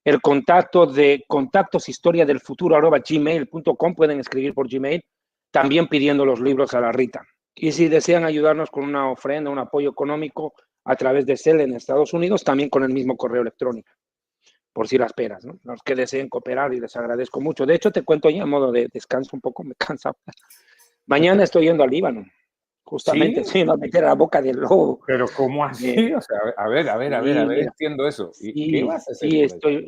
el contacto de contactoshistoriadelfuturo@gmail.com. Pueden escribir por Gmail, también pidiendo los libros a la Rita. Y si desean ayudarnos con una ofrenda, un apoyo económico a través de CEL en Estados Unidos, también con el mismo correo electrónico, por si las peras, ¿no? Los que deseen cooperar y les agradezco mucho. De hecho, te cuento ya en modo de descanso un poco, me cansa. Mañana estoy yendo al Líbano. Justamente, Sí, me va a meter a la boca del lobo. pero ¿cómo así? O sea, a ver, entiendo eso. ¿Y qué vas a hacer Sí, por eso?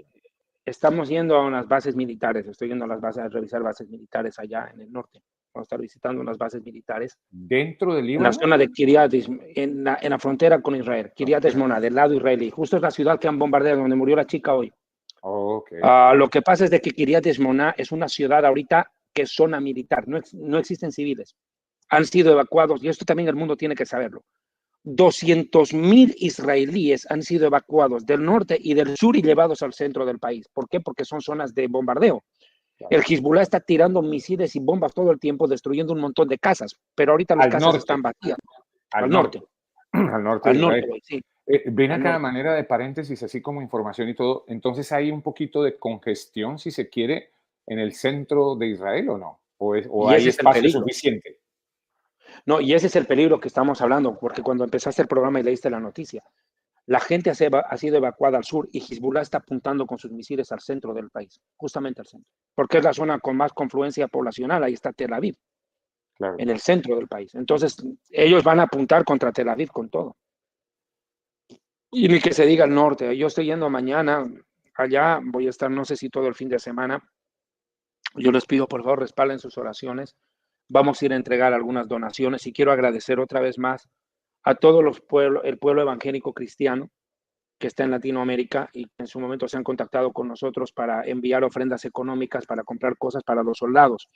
estamos yendo a unas bases militares, estoy yendo a las bases a revisar bases militares allá en el norte. vamos a estar visitando unas bases militares ¿Dentro del en la Líbano? zona de Kiryat, en la frontera con Israel, Kiryat Shmona, del lado israelí. Justo es la ciudad que han bombardeado, donde murió la chica hoy. Ok. Lo que pasa es de que Kiryat Shmona es una ciudad ahorita que es zona militar, no existen civiles. Han sido evacuados, y esto también el mundo tiene que saberlo. 200.000 israelíes han sido evacuados del norte y del sur y llevados al centro del país. ¿Por qué? Porque son zonas de bombardeo. El Hezbollah está tirando misiles y bombas todo el tiempo, destruyendo un montón de casas, pero ahorita las Al casas norte, están vacías. al Al norte, norte, al norte de al norte, Israel. sí, Ven al acá de norte. manera de paréntesis, así como información y todo. Entonces, ¿hay un poquito de congestión, si se quiere, en el centro de Israel o no? ¿O Y hay ese es el espacio peligro. suficiente? No, y ese es el peligro que estamos hablando, porque cuando empezaste el programa y leíste la noticia, la gente ha sido evacuada al sur y Hezbollah está apuntando con sus misiles al centro del país, justamente al centro, porque es la zona con más confluencia poblacional, ahí está Tel Aviv, Claro. en el centro del país. Entonces, ellos van a apuntar contra Tel Aviv con todo. Y ni que se diga el norte, yo estoy yendo mañana allá, voy a estar no sé si todo el fin de semana. Yo les pido por favor respalden sus oraciones. Vamos a ir a entregar algunas donaciones y quiero agradecer otra vez más a todos los pueblos, el pueblo evangélico cristiano que está en Latinoamérica y que en su momento se han contactado con nosotros para enviar ofrendas económicas, para comprar cosas para los soldados.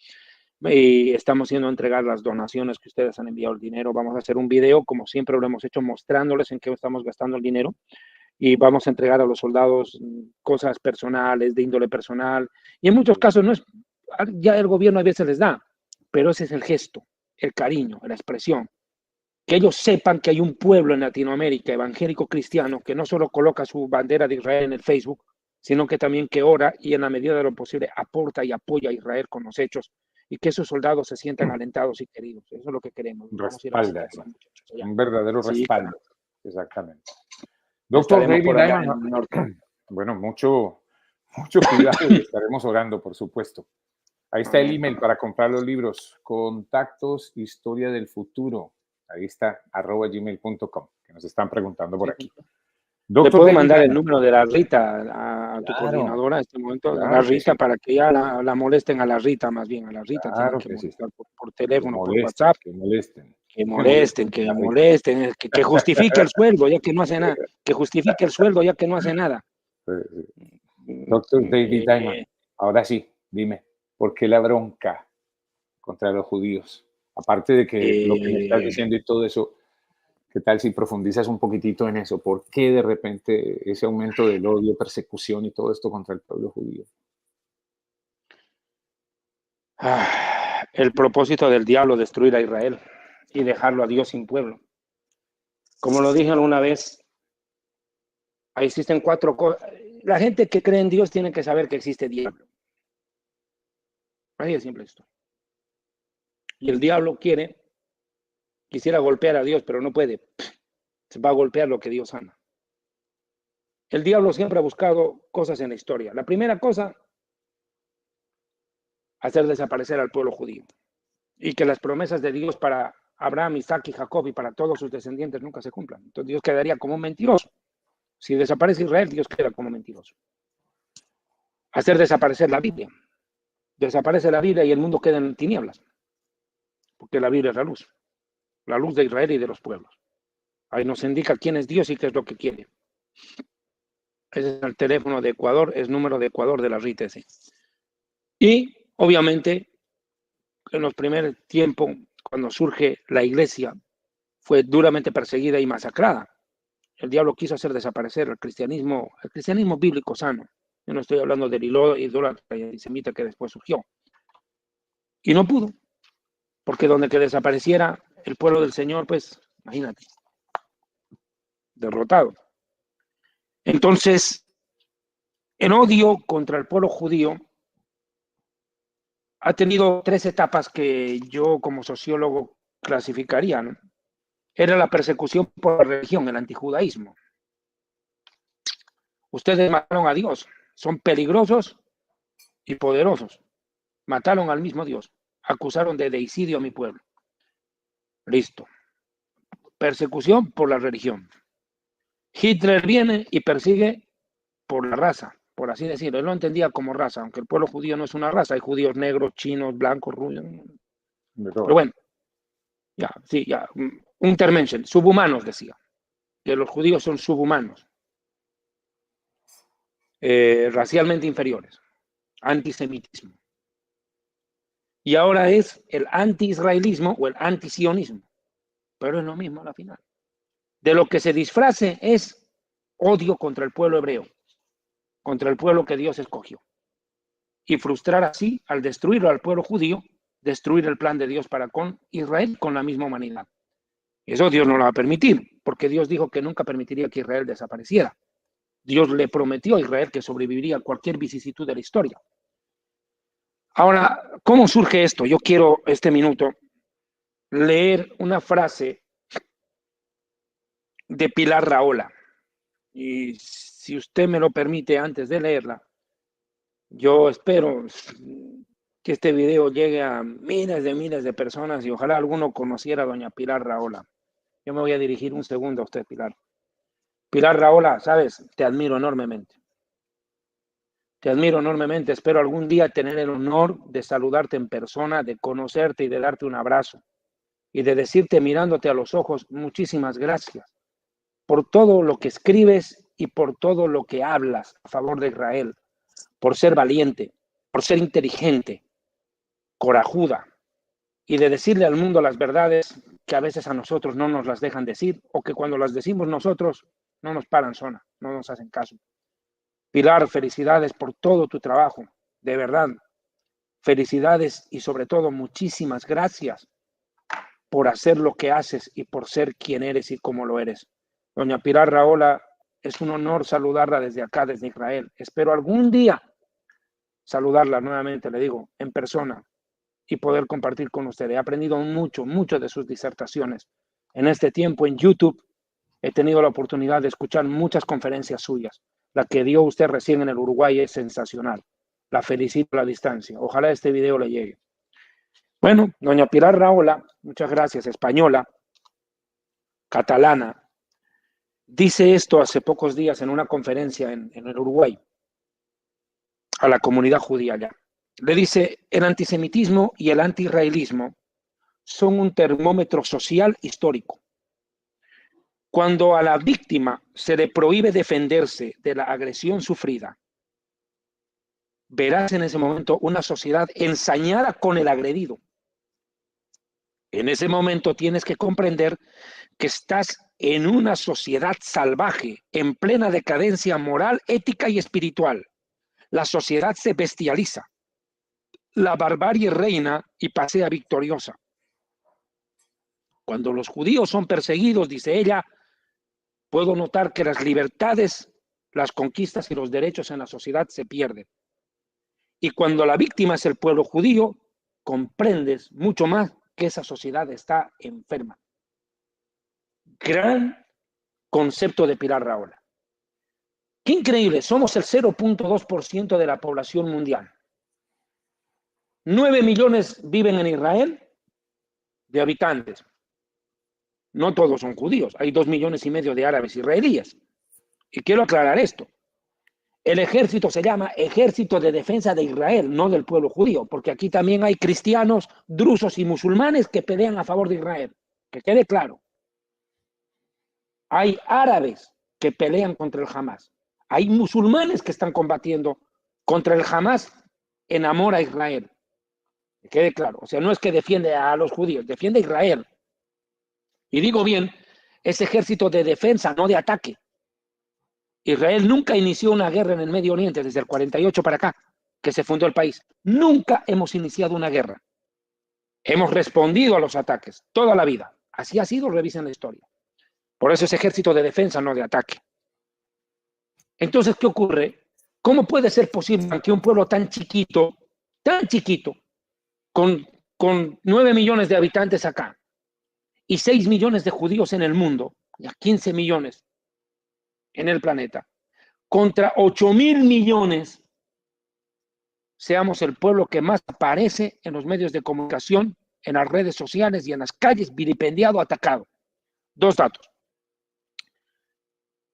Y estamos yendo a entregar las donaciones que ustedes han enviado el dinero. Vamos a hacer un video, como siempre lo hemos hecho, mostrándoles en qué estamos gastando el dinero. Y vamos a entregar a los soldados cosas personales, de índole personal. Y en muchos casos no es, ya el gobierno a veces les da, pero ese es el gesto, el cariño, la expresión. Que ellos sepan que hay un pueblo en Latinoamérica evangélico cristiano que no solo coloca su bandera de Israel en el Facebook, sino que también que ora y en la medida de lo posible aporta y apoya a Israel con los hechos y que esos soldados se sientan alentados y queridos. Eso es lo que queremos. Vamos a ir a Respalda, visitar a sí. los muchachos allá. Un verdadero Sí, respaldo. claro. Exactamente. Doctor Estaremos David por allá en Diamond, el norte. bueno, mucho cuidado y estaremos orando, por supuesto. Ahí está el email para comprar los libros. Contactos, historia del futuro. Ahí está, @gmail.com, que nos están preguntando por aquí. Te Doctor puedo David mandar el Diamond. número de la Rita a tu Claro, coordinadora en este momento, de la claro que Rita, sí, para que ya la molesten a la Rita, más bien a la Rita. Tienen claro que que sí. molestar por Que teléfono, por molesten, WhatsApp. que molesten. Que Que molesten molesten, a que la Rita. molesten, que justifique el sueldo ya que no hace nada, que justifique el sueldo ya que no hace nada. Doctor David Diamond, Eh, ahora sí, dime, ¿por qué la bronca contra los judíos? Aparte de que lo que me estás eh, diciendo y todo eso, ¿qué tal si profundizas un poquitito en eso? ¿Por qué de repente ese aumento del odio, persecución y todo esto contra el pueblo judío? el propósito del diablo destruir a Israel y dejarlo a Dios sin pueblo. Como lo dije alguna vez, existen 4 cosas. La gente que cree en Dios tiene que saber que existe diablo. Así de simple esto. Y el diablo quisiera golpear a Dios, pero no puede. Se va a golpear lo que Dios ama. El diablo siempre ha buscado cosas en la historia. La primera cosa, hacer desaparecer al pueblo judío. Y que las promesas de Dios para Abraham, Isaac y Jacob y para todos sus descendientes nunca se cumplan. Entonces Dios quedaría como un mentiroso. Si desaparece Israel, Dios queda como mentiroso. Hacer desaparecer la Biblia. Desaparece la Biblia y el mundo queda en tinieblas. Porque la Biblia es la luz de Israel y de los pueblos. Ahí nos indica quién es Dios y qué es lo que quiere. Ese es el teléfono de Ecuador, es número de Ecuador de la RITC. Y obviamente, en los primeros tiempos, cuando surge la iglesia, fue duramente perseguida y masacrada. El diablo quiso hacer desaparecer el cristianismo bíblico sano. Yo no estoy hablando del idólatra y antisemita que después surgió. Y no pudo, porque donde que desapareciera el pueblo del Señor, pues, imagínate, derrotado. Entonces, el odio contra el pueblo judío ha tenido 3 etapas que yo como sociólogo clasificaría, ¿no? Era la persecución por la religión, el antijudaísmo. Ustedes mataron a Dios, son peligrosos y poderosos. Mataron al mismo Dios, acusaron de deicidio a mi pueblo. Listo. Persecución por la religión. Hitler viene y persigue por la raza, por así decirlo. Él lo entendía como raza, aunque el pueblo judío no es una raza. Hay judíos negros, chinos, blancos, rubios. De todo. Pero bueno, ya, sí, ya. Untermenschen, subhumanos, decía. Que los judíos son subhumanos. Racialmente inferiores. Antisemitismo. Y ahora es el anti-israelismo o el anti-sionismo. Pero es lo mismo a la final. De lo que se disfrace es odio contra el pueblo hebreo, contra el pueblo que Dios escogió. Y frustrar así, al destruirlo al pueblo judío, destruir el plan de Dios para con Israel con la misma humanidad. Eso Dios no lo va a permitir, porque Dios dijo que nunca permitiría que Israel desapareciera. Dios le prometió a Israel que sobreviviría a cualquier vicisitud de la historia. Ahora, ¿cómo surge esto? Yo quiero este minuto leer una frase de Pilar Rahola. Y si usted me lo permite antes de leerla, yo espero que este video llegue a miles de personas y ojalá alguno conociera a doña Pilar Rahola. Yo me voy a dirigir un segundo a usted, Pilar. Pilar Rahola, sabes, te admiro enormemente. Te admiro enormemente. Espero algún día tener el honor de saludarte en persona, de conocerte y de darte un abrazo y de decirte mirándote a los ojos, muchísimas gracias por todo lo que escribes y por todo lo que hablas a favor de Israel, por ser valiente, por ser inteligente, corajuda y de decirle al mundo las verdades que a veces a nosotros no nos las dejan decir o que cuando las decimos nosotros no nos paran zona, no nos hacen caso. Pilar, felicidades por todo tu trabajo, de verdad. Felicidades y sobre todo muchísimas gracias por hacer lo que haces y por ser quien eres y cómo lo eres. Doña Pilar Rahola, es un honor saludarla desde acá, desde Israel. Espero algún día saludarla nuevamente, le digo, en persona y poder compartir con usted. He aprendido mucho de sus disertaciones. En este tiempo en YouTube he tenido la oportunidad de escuchar muchas conferencias suyas. La que dio usted recién en el Uruguay es sensacional. La felicito a la distancia. Ojalá este video le llegue. Bueno, doña Pilar Rahola, muchas gracias, española, catalana, dice esto hace pocos días en una conferencia en el Uruguay a la comunidad judía allá. Le dice, el antisemitismo y el antiisraelismo son un termómetro social histórico. Cuando a la víctima se le prohíbe defenderse de la agresión sufrida, verás en ese momento una sociedad ensañada con el agredido. En ese momento tienes que comprender que estás en una sociedad salvaje, en plena decadencia moral, ética y espiritual. La sociedad se bestializa. La barbarie reina y pasea victoriosa. Cuando los judíos son perseguidos, dice ella, puedo notar que las libertades, las conquistas y los derechos en la sociedad se pierden. Y cuando la víctima es el pueblo judío, comprendes mucho más que esa sociedad está enferma. Gran concepto de Pilar Rahola. Qué increíble, somos el 0.2% de la población mundial. 9 millones viven en Israel de habitantes. No todos son judíos, hay 2,5 millones de árabes israelíes. Y quiero aclarar esto. El ejército se llama Ejército de Defensa de Israel, no del pueblo judío, porque aquí también hay cristianos, drusos y musulmanes que pelean a favor de Israel. Que quede claro. Hay árabes que pelean contra el Hamas. Hay musulmanes que están combatiendo contra el Hamas en amor a Israel. Que quede claro. O sea, no es que defiende a los judíos, defiende a Israel. Y digo bien, es ejército de defensa, no de ataque. Israel nunca inició una guerra en el Medio Oriente desde el 48 para acá, que se fundó el país. Nunca hemos iniciado una guerra. Hemos respondido a los ataques toda la vida. Así ha sido, revisen la historia. Por eso es ejército de defensa, no de ataque. Entonces, ¿qué ocurre? ¿Cómo puede ser posible que un pueblo tan chiquito, con 9 millones de habitantes acá y 6 millones de judíos en el mundo, ya 15 millones en el planeta, contra 8,000 millones, seamos el pueblo que más aparece en los medios de comunicación, en las redes sociales y en las calles, vilipendiado, atacado? Dos datos.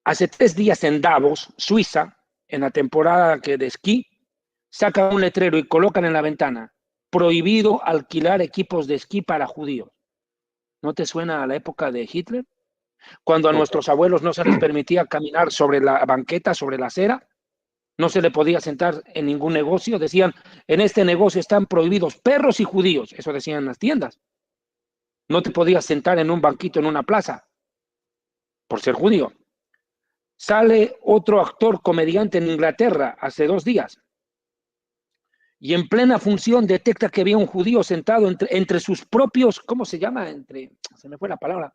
Hace 3 días en Davos, Suiza, en la temporada de esquí, sacan un letrero y colocan en la ventana: prohibido alquilar equipos de esquí para judíos. ¿No te suena a la época de Hitler? Cuando a nuestros abuelos no se les permitía caminar sobre la banqueta, sobre la acera, no se le podía sentar en ningún negocio. Decían, en este negocio están prohibidos perros y judíos. Eso decían en las tiendas. No te podías sentar en un banquito en una plaza por ser judío. Sale otro actor comediante en Inglaterra hace 2 días y en plena función detecta que había un judío sentado entre sus propios, ¿cómo se llama? Se me fue la palabra.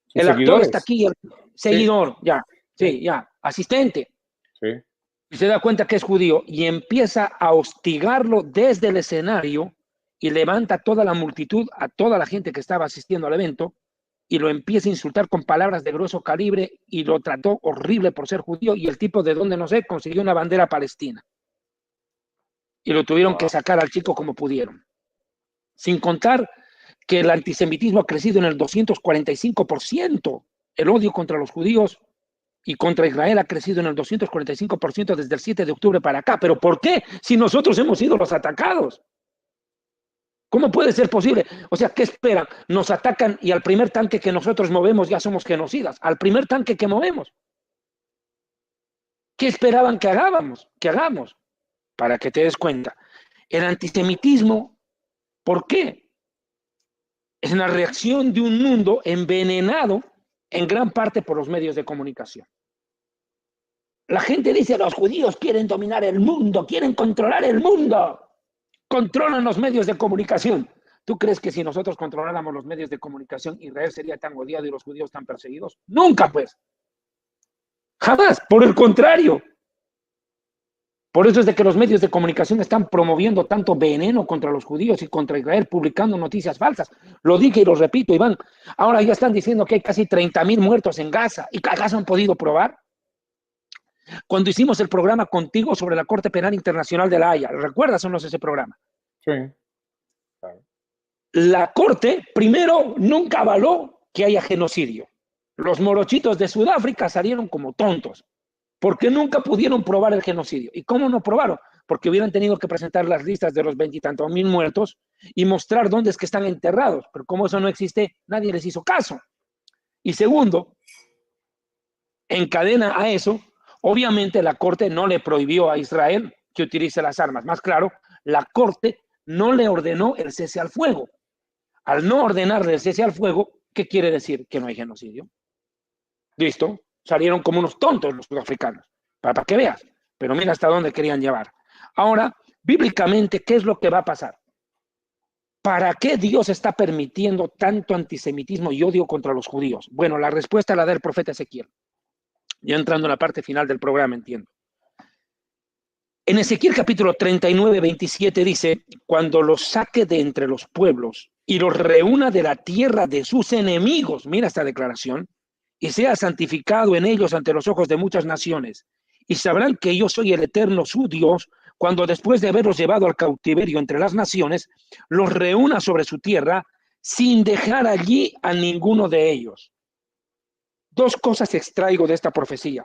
¿Sus El actor está seguidores? aquí, el seguidor, Sí, ya, sí, sí, ya, asistente. sí. Y se da cuenta que es judío y empieza a hostigarlo desde el escenario y levanta a toda la multitud, a toda la gente que estaba asistiendo al evento, y lo empieza a insultar con palabras de grueso calibre y lo trató horrible por ser judío, y el tipo, de donde no sé, consiguió una bandera palestina. Y lo tuvieron que sacar al chico como pudieron. Sin contar que el antisemitismo ha crecido en el 245%. El odio contra los judíos y contra Israel ha crecido en el 245% desde el 7 de octubre para acá. ¿Pero por qué? Si nosotros hemos sido los atacados. ¿Cómo puede ser posible? O sea, ¿qué esperan? Nos atacan y al primer tanque que nosotros movemos ya somos genocidas. Al primer tanque que movemos. ¿Qué esperaban que hagamos? Para que te des cuenta. El antisemitismo, ¿por qué? Es una reacción de un mundo envenenado en gran parte por los medios de comunicación. La gente dice, los judíos quieren dominar el mundo, quieren controlar el mundo. Controlan los medios de comunicación. ¿Tú crees que si nosotros controláramos los medios de comunicación, Israel sería tan odiado y los judíos tan perseguidos? Nunca, pues. Jamás. Por el contrario. Por eso es de que los medios de comunicación están promoviendo tanto veneno contra los judíos y contra Israel, publicando noticias falsas. Lo dije y lo repito, Iván. Ahora ya están diciendo que hay casi 30,000 muertos en Gaza. ¿Y acaso han podido probar? Cuando hicimos el programa contigo sobre la Corte Penal Internacional de La Haya, ¿recuerdas o no ese programa? Sí, claro. La Corte, primero, nunca avaló que haya genocidio. Los morochitos de Sudáfrica salieron como tontos, porque nunca pudieron probar el genocidio. ¿Y cómo no probaron? Porque hubieran tenido que presentar las listas de los 20 y tantos mil muertos y mostrar dónde es que están enterrados. Pero como eso no existe, nadie les hizo caso. Y segundo, en cadena a eso, obviamente la Corte no le prohibió a Israel que utilice las armas. Más claro, la Corte no le ordenó el cese al fuego. Al no ordenarle el cese al fuego, ¿qué quiere decir? Que no hay genocidio. ¿Listo? Salieron como unos tontos los sudafricanos, para que veas. Pero mira hasta dónde querían llevar. Ahora, bíblicamente, ¿qué es lo que va a pasar? ¿Para qué Dios está permitiendo tanto antisemitismo y odio contra los judíos? Bueno, la respuesta la da el profeta Ezequiel. Ya entrando en la parte final del programa, entiendo. En Ezequiel capítulo 39, 27 dice, cuando los saque de entre los pueblos y los reúna de la tierra de sus enemigos, mira esta declaración, y sea santificado en ellos ante los ojos de muchas naciones, y sabrán que yo soy el eterno su Dios, cuando después de haberlos llevado al cautiverio entre las naciones, los reúna sobre su tierra, sin dejar allí a ninguno de ellos. 2 cosas extraigo de esta profecía.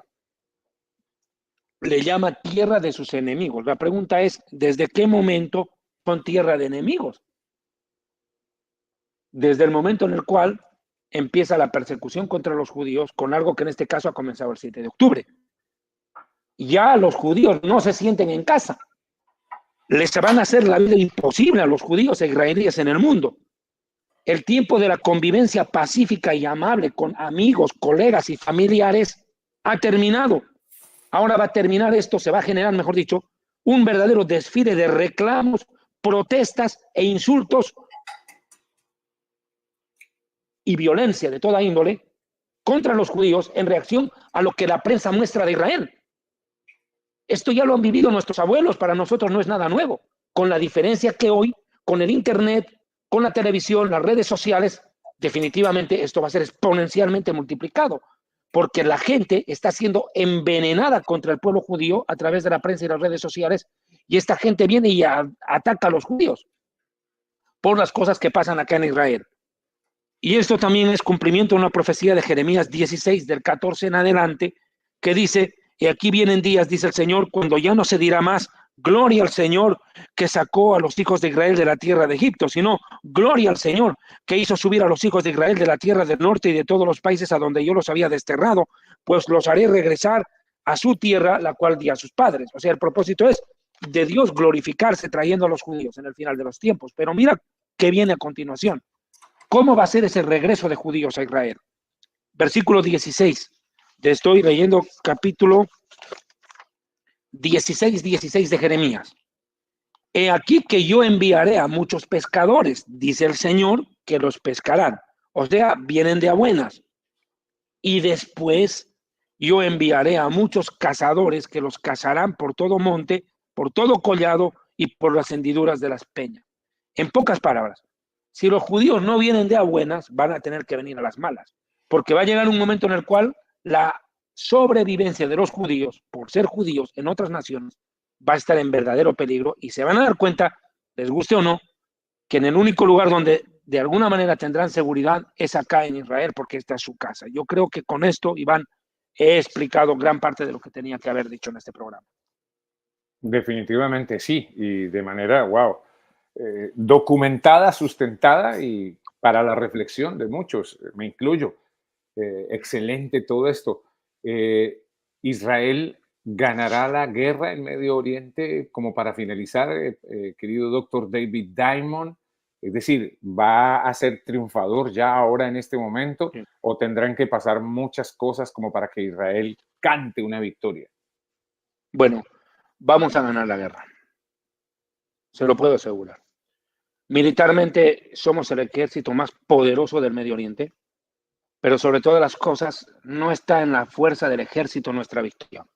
Le llama tierra de sus enemigos. La pregunta es, ¿desde qué momento son tierra de enemigos? Desde el momento en el cual empieza la persecución contra los judíos con algo que en este caso ha comenzado el 7 de octubre. Ya los judíos no se sienten en casa. Les van a hacer la vida imposible a los judíos e israelíes en el mundo. El tiempo de la convivencia pacífica y amable con amigos, colegas y familiares ha terminado. Ahora va a terminar esto, se va a generar, mejor dicho, un verdadero desfile de reclamos, protestas e insultos y violencia de toda índole contra los judíos en reacción a lo que la prensa muestra de Israel. Esto ya lo han vivido nuestros abuelos, para nosotros no es nada nuevo, con la diferencia que hoy, con el internet, con la televisión, las redes sociales, definitivamente esto va a ser exponencialmente multiplicado, porque la gente está siendo envenenada contra el pueblo judío a través de la prensa y las redes sociales, y esta gente viene y ataca a los judíos por las cosas que pasan acá en Israel. Y esto también es cumplimiento de una profecía de Jeremías 16, del 14 en adelante, que dice, y aquí vienen días, dice el Señor, cuando ya no se dirá más, gloria al Señor que sacó a los hijos de Israel de la tierra de Egipto, sino gloria al Señor que hizo subir a los hijos de Israel de la tierra del norte y de todos los países a donde yo los había desterrado, pues los haré regresar a su tierra, la cual di a sus padres. O sea, el propósito es de Dios glorificarse trayendo a los judíos en el final de los tiempos. Pero mira qué viene a continuación. ¿Cómo va a ser ese regreso de judíos a Israel? Versículo 16. Te estoy leyendo capítulo 16 de Jeremías. He aquí que yo enviaré a muchos pescadores, dice el Señor, que los pescarán. O sea, vienen de a buenas. Y después yo enviaré a muchos cazadores que los cazarán por todo monte, por todo collado y por las hendiduras de las peñas. En pocas palabras, si los judíos no vienen de a buenas, van a tener que venir a las malas, porque va a llegar un momento en el cual la sobrevivencia de los judíos, por ser judíos en otras naciones, va a estar en verdadero peligro y se van a dar cuenta, les guste o no, que en el único lugar donde de alguna manera tendrán seguridad es acá en Israel, porque esta es su casa. Yo creo que con esto, Iván, he explicado gran parte de lo que tenía que haber dicho en este programa. Definitivamente sí, y de manera, wow, documentada, sustentada y para la reflexión de muchos, me incluyo. Excelente todo esto. Israel ganará la guerra en Medio Oriente, como para finalizar, querido doctor David Diamond. Es decir, ¿va a ser triunfador ya ahora en este momento Sí. o tendrán que pasar muchas cosas como para que Israel cante una victoria? Bueno, vamos a ganar la guerra. Se lo puedo asegurar. Militarmente somos el ejército más poderoso del Medio Oriente, pero sobre todas las cosas no está en la fuerza del ejército nuestra victoria.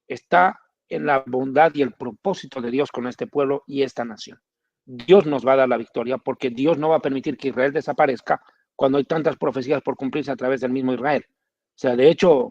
Está en la bondad y el propósito de Dios con este pueblo y esta nación. Dios nos va a dar la victoria porque Dios no va a permitir que Israel desaparezca cuando hay tantas profecías por cumplirse a través del mismo Israel. O sea, de hecho,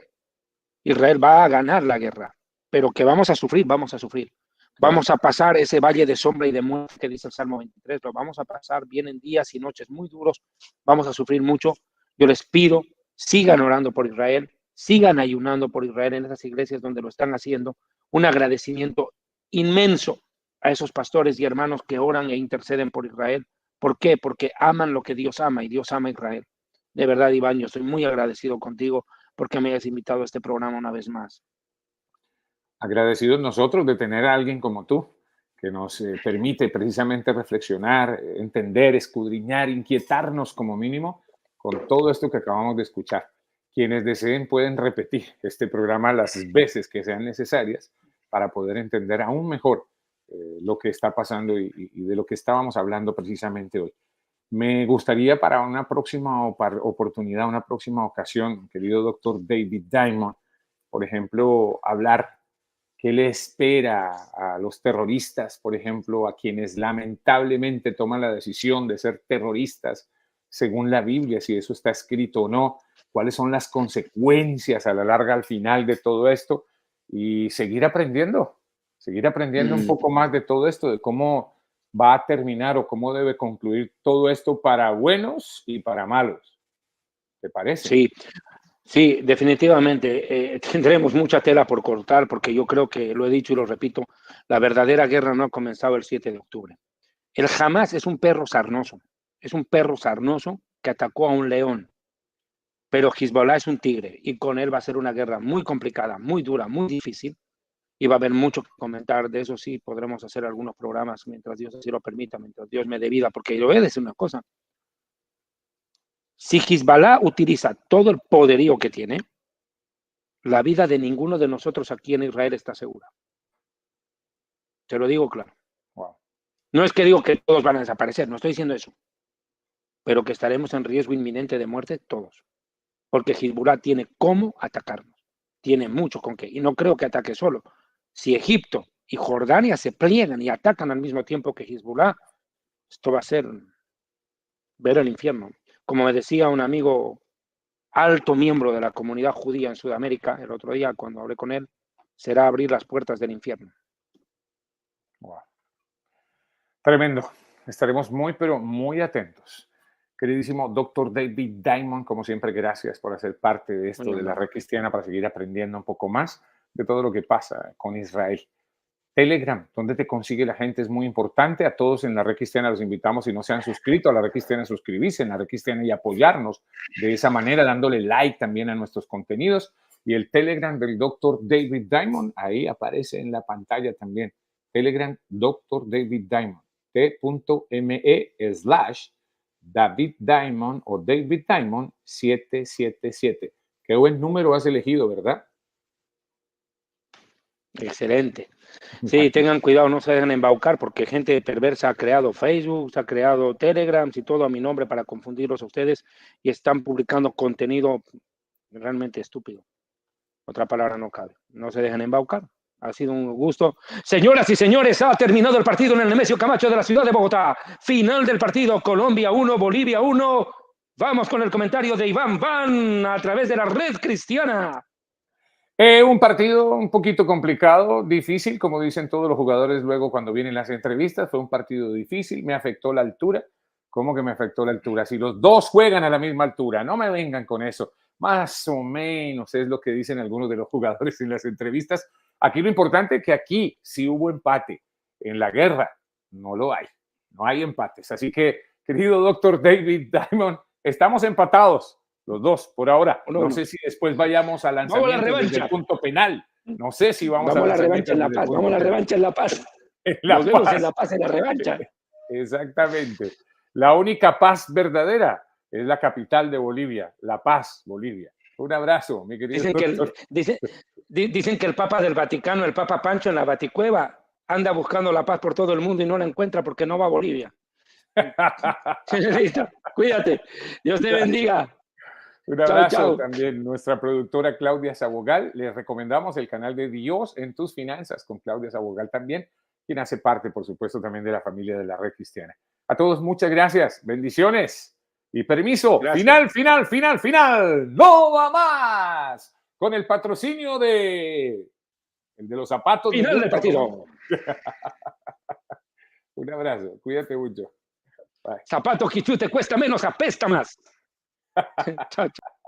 Israel va a ganar la guerra, pero que vamos a sufrir, vamos a sufrir. Claro. Vamos a pasar ese valle de sombra y de muerte que dice el Salmo 23, lo vamos a pasar, vienen días y noches muy duros, vamos a sufrir mucho. Yo les pido, sigan orando por Israel, sigan ayunando por Israel en esas iglesias donde lo están haciendo. Un agradecimiento inmenso a esos pastores y hermanos que oran e interceden por Israel. ¿Por qué? Porque aman lo que Dios ama y Dios ama a Israel. De verdad, Iván, yo estoy muy agradecido contigo porque me hayas invitado a este programa una vez más. Agradecidos nosotros de tener a alguien como tú, que nos permite precisamente reflexionar, entender, escudriñar, inquietarnos como mínimo con todo esto que acabamos de escuchar. Quienes deseen pueden repetir este programa las veces que sean necesarias para poder entender aún mejor lo que está pasando y de lo que estábamos hablando precisamente hoy. Me gustaría para una próxima oportunidad, una próxima ocasión, querido doctor David Diamond, por ejemplo, hablar qué le espera a los terroristas, por ejemplo, a quienes lamentablemente toman la decisión de ser terroristas según la Biblia, si eso está escrito o no, cuáles son las consecuencias a la larga al final de todo esto y seguir aprendiendo un poco más de todo esto, de cómo va a terminar o cómo debe concluir todo esto para buenos y para malos. ¿Te parece? Sí, sí, definitivamente tendremos mucha tela por cortar porque yo creo que lo he dicho y lo repito, la verdadera guerra no ha comenzado el 7 de octubre. El Hamas es un perro sarnoso que atacó a un león, pero Hezbollah es un tigre y con él va a ser una guerra muy complicada, muy dura, muy difícil y va a haber mucho que comentar. De eso sí podremos hacer algunos programas mientras Dios así lo permita, mientras Dios me dé vida, porque yo voy a decir una cosa. Si Hezbollah utiliza todo el poderío que tiene, la vida de ninguno de nosotros aquí en Israel está segura. Te lo digo claro. Wow. No es que digo que todos van a desaparecer, no estoy diciendo eso, pero que estaremos en riesgo inminente de muerte todos, porque Hezbollah tiene cómo atacarnos, tiene mucho con qué, y no creo que ataque solo. Si Egipto y Jordania se pliegan y atacan al mismo tiempo que Hezbollah, esto va a ser ver el infierno. Como me decía un amigo alto miembro de la comunidad judía en Sudamérica el otro día cuando hablé con él, será abrir las puertas del infierno. Wow. Tremendo. Estaremos muy, pero muy atentos. Queridísimo doctor David Diamond, como siempre, gracias por hacer parte de esto de la Red Cristiana para seguir aprendiendo un poco más de todo lo que pasa con Israel. Telegram, ¿dónde te consigue la gente? Es muy importante. A todos en la Red Cristiana los invitamos, si no se han suscrito a la Red Cristiana, suscribirse en la Red Cristiana y apoyarnos de esa manera, dándole like también a nuestros contenidos. Y el Telegram del Dr. David Diamond, ahí aparece en la pantalla también. Telegram Dr. David Diamond, t.me/David Diamond o David Diamond 777. Qué buen número has elegido, ¿verdad? Excelente. Sí, tengan cuidado, no se dejen embaucar porque gente perversa ha creado Facebook, ha creado Telegram y todo a mi nombre para confundirlos a ustedes y están publicando contenido realmente estúpido. Otra palabra no cabe. No se dejen embaucar. Ha sido un gusto. Señoras y señores, ha terminado el partido en el Nemesio Camacho de la ciudad de Bogotá. Final del partido, Colombia 1, Bolivia 1. Vamos con el comentario de Iván Van a través de la Red Cristiana. Un partido un poquito complicado, difícil, como dicen todos los jugadores luego cuando vienen las entrevistas. Fue un partido difícil, me afectó la altura. ¿Cómo que me afectó la altura? Si los dos juegan a la misma altura, no me vengan con eso. Más o menos es lo que dicen algunos de los jugadores en las entrevistas. Aquí lo importante es que aquí sí hubo empate. En la guerra no lo hay. No hay empates. Así que, querido doctor David Diamond, estamos empatados. Los dos, por ahora. No sé si después vayamos al lanzamiento desde el punto penal. No sé si vamos a la revancha en La Paz. Vamos a la revancha en La Paz. Nos vemos en La Paz en la revancha. Exactamente. La única paz verdadera es la capital de Bolivia, La Paz, Bolivia. Un abrazo, mi querido doctor. Dicen que el Papa del Vaticano, el Papa Pancho en la Baticueva, anda buscando la paz por todo el mundo y no la encuentra porque no va a Bolivia. Listo. Cuídate. Dios te bendiga. Un abrazo también, nuestra productora Claudia Sabogal. Les recomendamos el canal de Dios en tus finanzas con Claudia Sabogal también, quien hace parte, por supuesto, también de la familia de la Red Cristiana. A todos, muchas gracias, bendiciones y permiso. Gracias. Final. ¡No va más! Con el patrocinio de los zapatos. Final del partido. Un abrazo, cuídate mucho. Bye. Zapato que tú te cuesta menos, apesta más. Chao, chao.